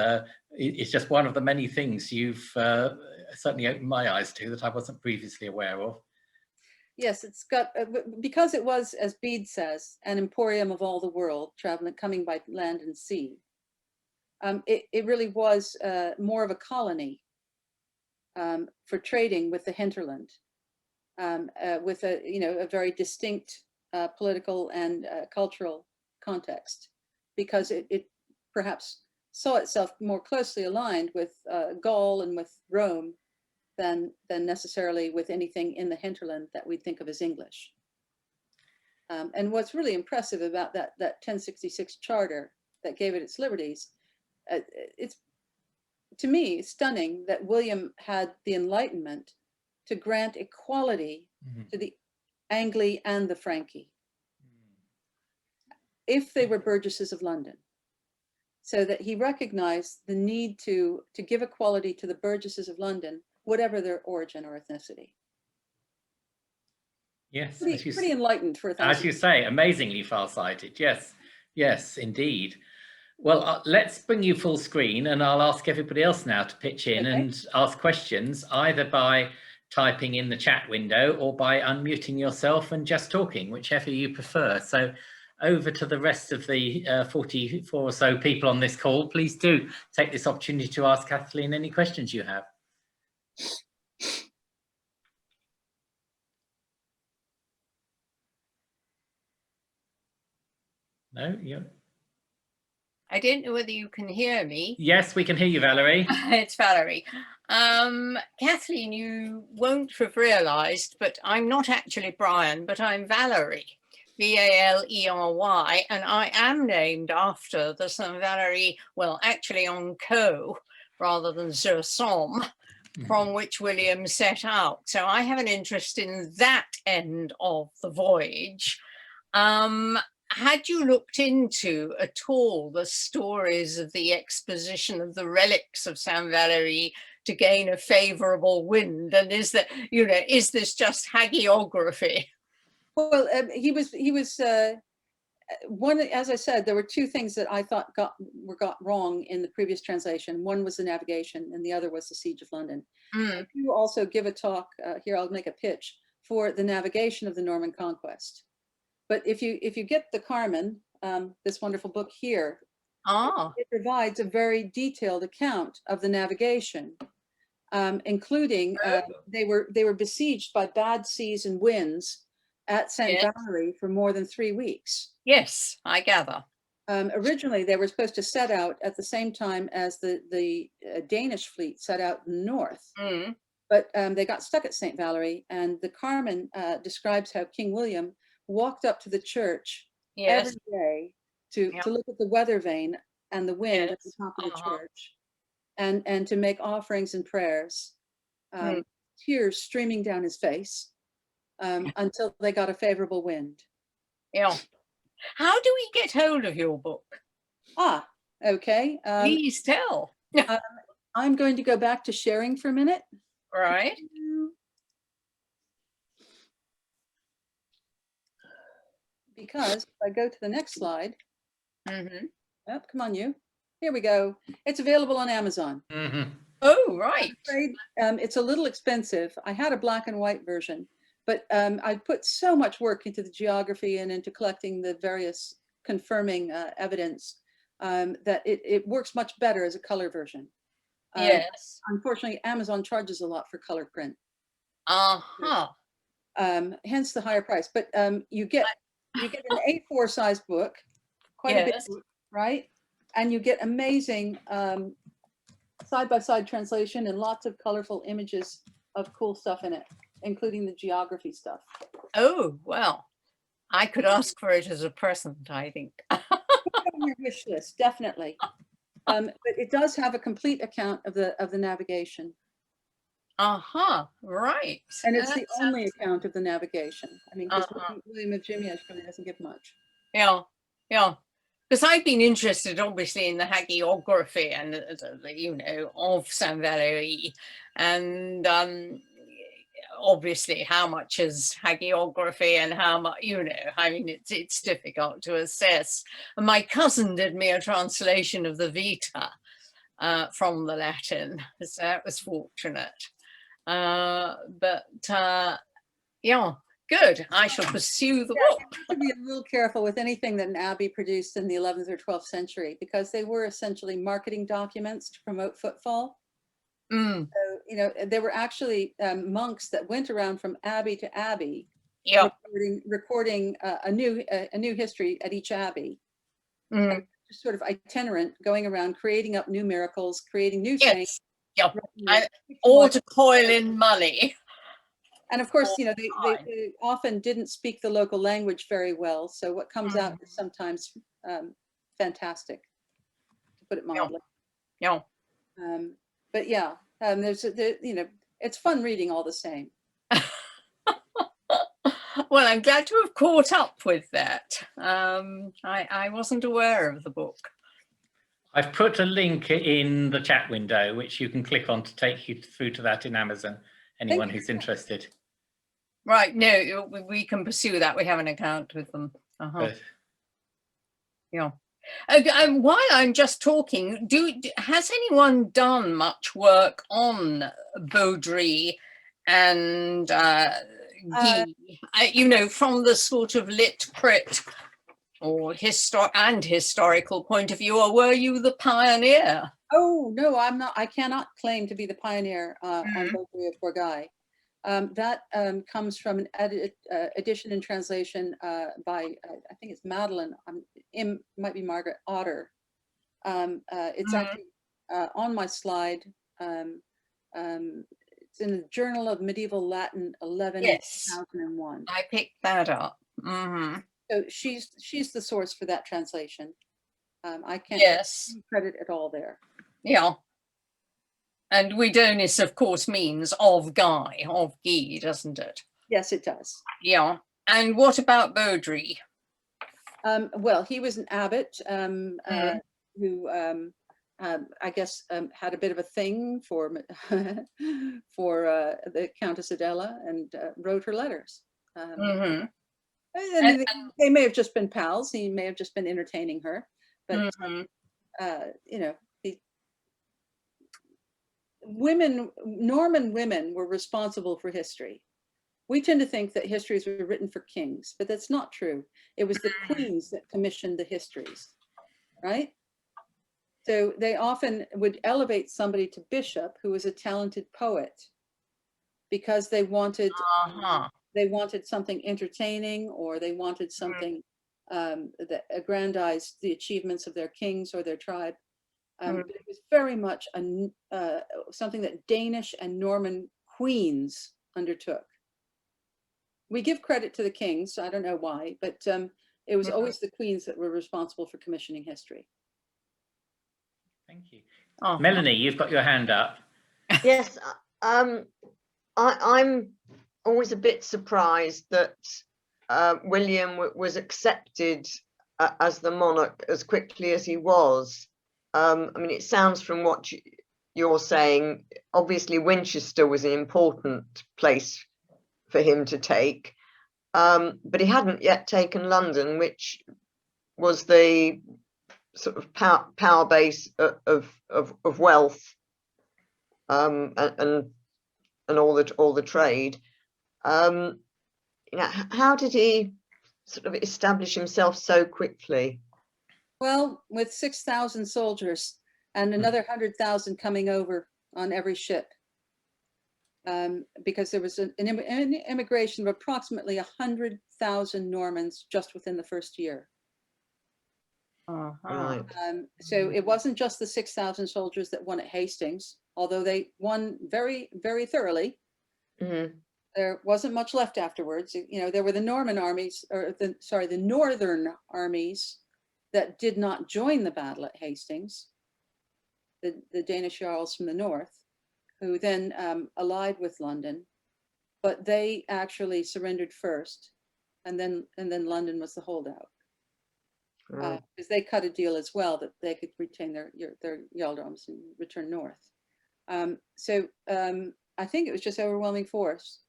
it's just one of the many things you've certainly opened my eyes to that I wasn't previously aware of. Yes, it's got, because it was, as Bede says, an emporium of all the world, coming by land and sea. It really was more of a colony for trading with the hinterland, with a very distinct political and cultural context, because it perhaps saw itself more closely aligned with Gaul and with Rome than necessarily with anything in the hinterland that we think of as English. And what's really impressive about that 1066 charter that gave it its liberties, it's, to me, stunning that William had the Enlightenment to grant equality to the Angli and the Franki, if they were burgesses of London, so that he recognized the need to give equality to the burgesses of London, whatever their origin or ethnicity. Yes, pretty enlightened for 1,000 years. As you say, amazingly far-sighted. Yes, yes, indeed. Well, let's bring you full screen, and I'll ask everybody else now to pitch in and ask questions, either by typing in the chat window or by unmuting yourself and just talking, whichever you prefer. So over to the rest of the 44 or so people on this call. Please do take this opportunity to ask Kathleen any questions you have. No, you. I don't know whether you can hear me. Yes, we can hear you, Valerie. It's Valerie. Kathleen, you won't have realised, but I'm not actually Brian, but I'm Valerie, Valery, and I am named after the Saint Valery, well, actually on Co, rather than sur Somme, from which William set out. So I have an interest in that end of the voyage. Had you looked into at all the stories of the exposition of the relics of Saint Valery to gain a favourable wind? And is that, you know, is this just hagiography? Well, he was one, as I said, there were two things that I thought got wrong in the previous translation. One was the navigation and the other was the Siege of London. I do also give a talk, here I'll make a pitch, for the navigation of the Norman conquest. But if you get the Carmen, this wonderful book here, it provides a very detailed account of the navigation, including they were besieged by bad seas and winds at St. Valery for more than 3 weeks. Yes, I gather. Originally, they were supposed to set out at the same time as the Danish fleet set out north. But they got stuck at St. Valery, and the Carmen describes how King William walked up to the church every day to look at the weather vane and the wind at the top of the church, and to make offerings and prayers, tears streaming down his face, until they got a favorable wind. Yeah. How do we get hold of your book? Okay. Please tell. I'm going to go back to sharing for a minute. Right. Because if I go to the next slide, oh, come on, you. Here we go. It's available on Amazon. Oh, right. I'm afraid, it's a little expensive. I had a black and white version, but I put so much work into the geography and into collecting the various confirming evidence that it works much better as a color version. Yes. Unfortunately, Amazon charges a lot for color print. Hence the higher price. But you get an A4 size book, quite a big book, right? And you get amazing side-by-side translation and lots of colorful images of cool stuff in it, including the geography stuff. Oh, well, I could ask for it as a present, I think. Put it on your wish list, definitely. But it does have a complete account of the navigation. Right. And it's the only account of the navigation. I mean, because William of Jimiash really doesn't give much. Yeah. Because I've been interested, obviously, in the hagiography and, you know, of Saint Valery, and obviously how much is hagiography and how much, you know, I mean, it's difficult to assess. And my cousin did me a translation of the Vita from the Latin, so that was fortunate. Yeah. Good. I shall pursue the book. You have to be a little careful with anything that an abbey produced in the 11th or 12th century, because they were essentially marketing documents to promote footfall. So, you know, there were actually monks that went around from abbey to abbey, recording a new history at each abbey. Just sort of itinerant, going around, creating up new miracles, creating new saints. All to coil in money. And of course, you know, they often didn't speak the local language very well. So what comes out is sometimes fantastic, to put it mildly. But yeah, you know, it's fun reading all the same. Well, I'm glad to have caught up with that. I wasn't aware of the book. I've put a link in the chat window, which you can click on to take you through to that in Amazon. Anyone who's interested. Right, no, we can pursue that. We have an account with them. Yeah. While I'm just talking, has anyone done much work on Boudry and Guy? You know, from the sort of lit crit or historical point of view, or were you the pioneer? Oh no, I'm not. I cannot claim to be the pioneer on Boudry of Burgai. That comes from an edition and translation by, I think it's Madeline. might be Margaret Otter. It's actually on my slide. It's in the Journal of Medieval Latin 11 Yes, 2001. I picked that up. Mm-hmm. So she's the source for that translation. I can't Yes. credit at all there. Yeah. And Widonis, of course, means of Guy, doesn't it? Yes, it does. Yeah. And what about Boudry? Well, he was an abbot Mhm. who I guess had a bit of a thing for for the Countess Adela and wrote her letters. Mhm. I mean, they may have just been pals. He may have just been entertaining her, but Mhm. you know, Norman women were responsible for history. We tend to think that histories were written for kings, but that's not true. It was the queens that commissioned the histories, right? So they often would elevate somebody to bishop who was a talented poet because they wanted something entertaining, or they wanted something that aggrandized the achievements of their kings or their tribe. But it was very much something that Danish and Norman queens undertook. We give credit to the kings, I don't know why, but it was always the queens that were responsible for commissioning history. Thank you. Melanie, you've got your hand up. Yes, I'm always a bit surprised that William was accepted as the monarch as quickly as he was. I mean, it sounds from what you're saying, obviously Winchester was an important place for him to take, but he hadn't yet taken London, which was the sort of power base of wealth and all the trade. You know, how did he sort of establish himself so quickly? Well, with 6,000 soldiers and another 100,000 coming over on every ship, because there was an immigration of approximately 100,000 Normans just within the first year. Right. So it wasn't just the 6,000 soldiers that won at Hastings, although they won very, very thoroughly. Mm-hmm. There wasn't much left afterwards. You know, there were the Norman armies, or the northern armies that did not join the battle at Hastings, the Danish Jarls from the north, who then allied with London, but they actually surrendered first, and then London was the holdout. Right. Because they cut a deal as well that they could retain their earldoms and return north. So I think it was just overwhelming force.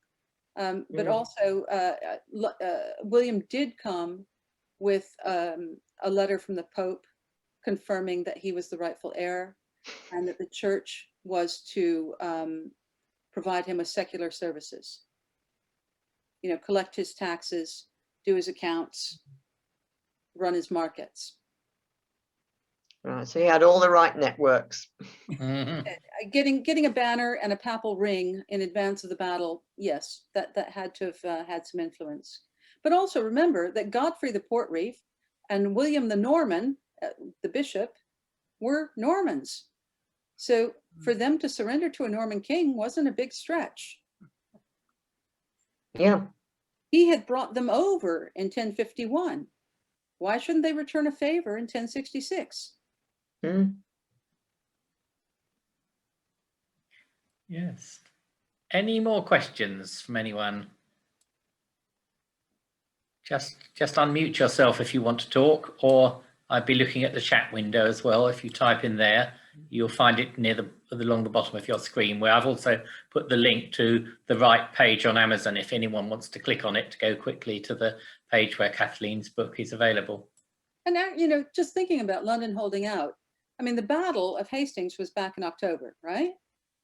But also William did come with a letter from the Pope confirming that he was the rightful heir and that the church was to provide him with secular services. You know, collect his taxes, do his accounts, run his markets. Right, so he had all the right networks. Mhm. Getting a banner and a papal ring in advance of the battle, yes, that had to have had some influence. But also remember that Godfrey the Portreeve and William the Norman, the bishop, were Normans. So for them to surrender to a Norman king wasn't a big stretch. Yeah. He had brought them over in 1051. Why shouldn't they return a favor in 1066? Mm. Yes. Any more questions from anyone? Just unmute yourself if you want to talk, or I'd be looking at the chat window as well. If you type in there, you'll find it along the bottom of your screen, where I've also put the link to the right page on Amazon if anyone wants to click on it to go quickly to the page where Kathleen's book is available. And now, you know, just thinking about London holding out, I mean, the Battle of Hastings was back in October, right?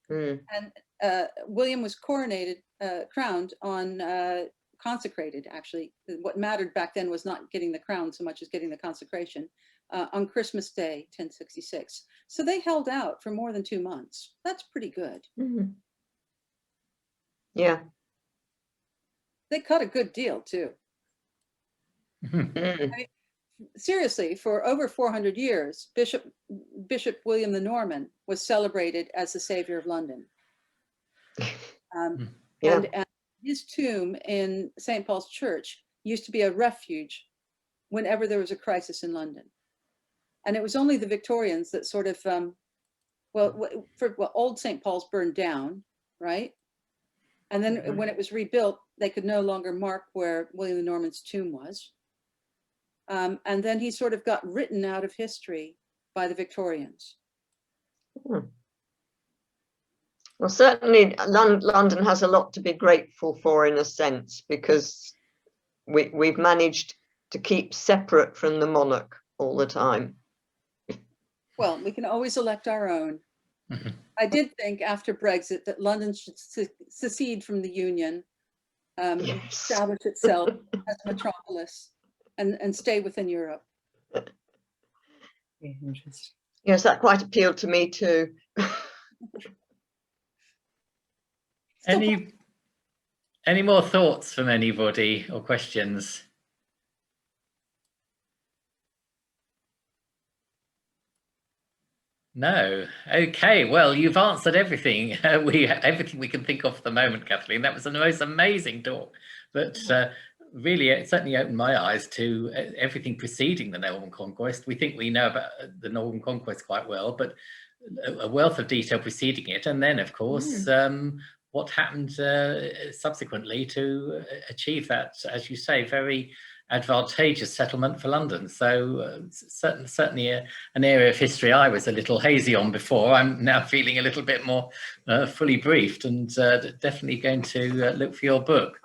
Mm. And William was crowned on, consecrated, actually. What mattered back then was not getting the crown so much as getting the consecration, on Christmas Day, 1066. So they held out for more than 2 months. That's pretty good. Mm. Yeah. They cut a good deal too. Mm. I mean, seriously, for over 400 years, Bishop William the Norman was celebrated as the savior of London. Yeah. And his tomb in St. Paul's Church used to be a refuge whenever there was a crisis in London. And it was only the Victorians that sort of, old St. Paul's burned down, right? And then when it was rebuilt, they could no longer mark where William the Norman's tomb was. And then he sort of got written out of history by the Victorians. Well, certainly London has a lot to be grateful for, in a sense, because we've managed to keep separate from the monarch all the time. Well, we can always elect our own. I did think after Brexit that London should secede from the Union, establish itself as a metropolis, and stay within Europe. Yes, that quite appealed to me too. Any more thoughts from anybody or questions? No. Okay. Well, you've answered everything. Everything we can think of at the moment, Kathleen. That was the most amazing talk. But really, it certainly opened my eyes to everything preceding the Norman Conquest. We think we know about the Norman Conquest quite well, but a wealth of detail preceding it, and then, of course, what happened subsequently to achieve that, as you say, very advantageous settlement for London. So certainly an area of history I was a little hazy on before. I'm now feeling a little bit more fully briefed, and definitely going to look for your book.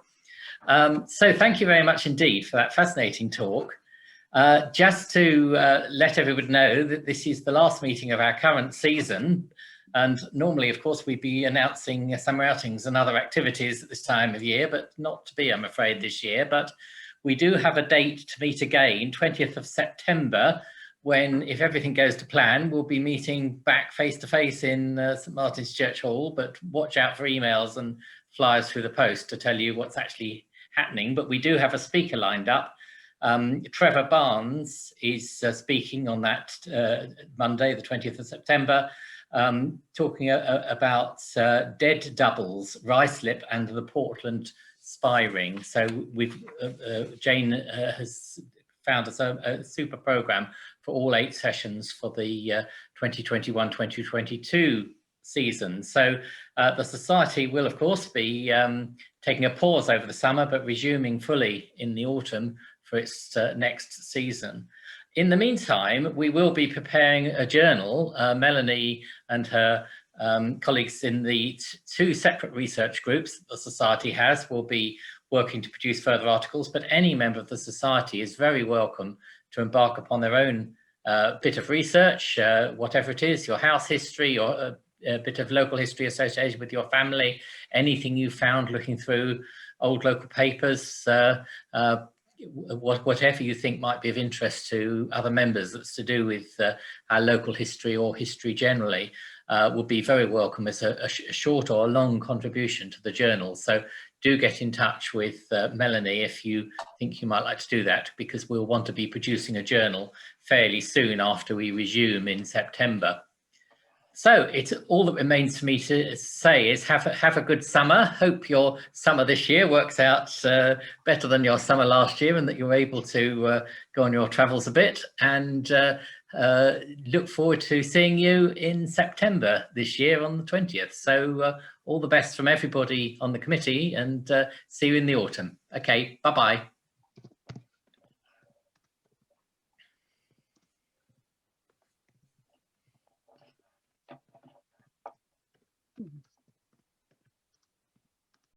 So thank you very much indeed for that fascinating talk. Just to let everybody know that this is the last meeting of our current season. And normally, of course, we'd be announcing summer outings and other activities at this time of year, but not to be, I'm afraid, this year. But we do have a date to meet again, 20th of September, when, if everything goes to plan, we'll be meeting back face-to-face in St. Martin's Church Hall. But watch out for emails and flyers through the post to tell you what's actually happening. But we do have a speaker lined up. Trevor Barnes is speaking on that Monday, the 20th of September, talking about dead doubles, Ruislip and the Portland spy ring. So Jane has found us a super program for all 8 sessions for the 2021-2022 season. So the Society will, of course, be taking a pause over the summer, but resuming fully in the autumn for its next season. In the meantime, we will be preparing a journal. Melanie and her colleagues in the 2 separate research groups the Society has will be working to produce further articles, but any member of the Society is very welcome to embark upon their own bit of research, whatever it is, your house history or a bit of local history associated with your family, anything you found looking through old local papers, whatever you think might be of interest to other members that's to do with our local history or history generally, would be very welcome as a short or a long contribution to the journal. So do get in touch with Melanie if you think you might like to do that, because we'll want to be producing a journal fairly soon after we resume in September. So it's all that remains for me to say is have a good summer. Hope your summer this year works out better than your summer last year, and that you're able to go on your travels a bit, and look forward to seeing you in September this year on the 20th. So all the best from everybody on the committee, and see you in the autumn. Okay, bye-bye.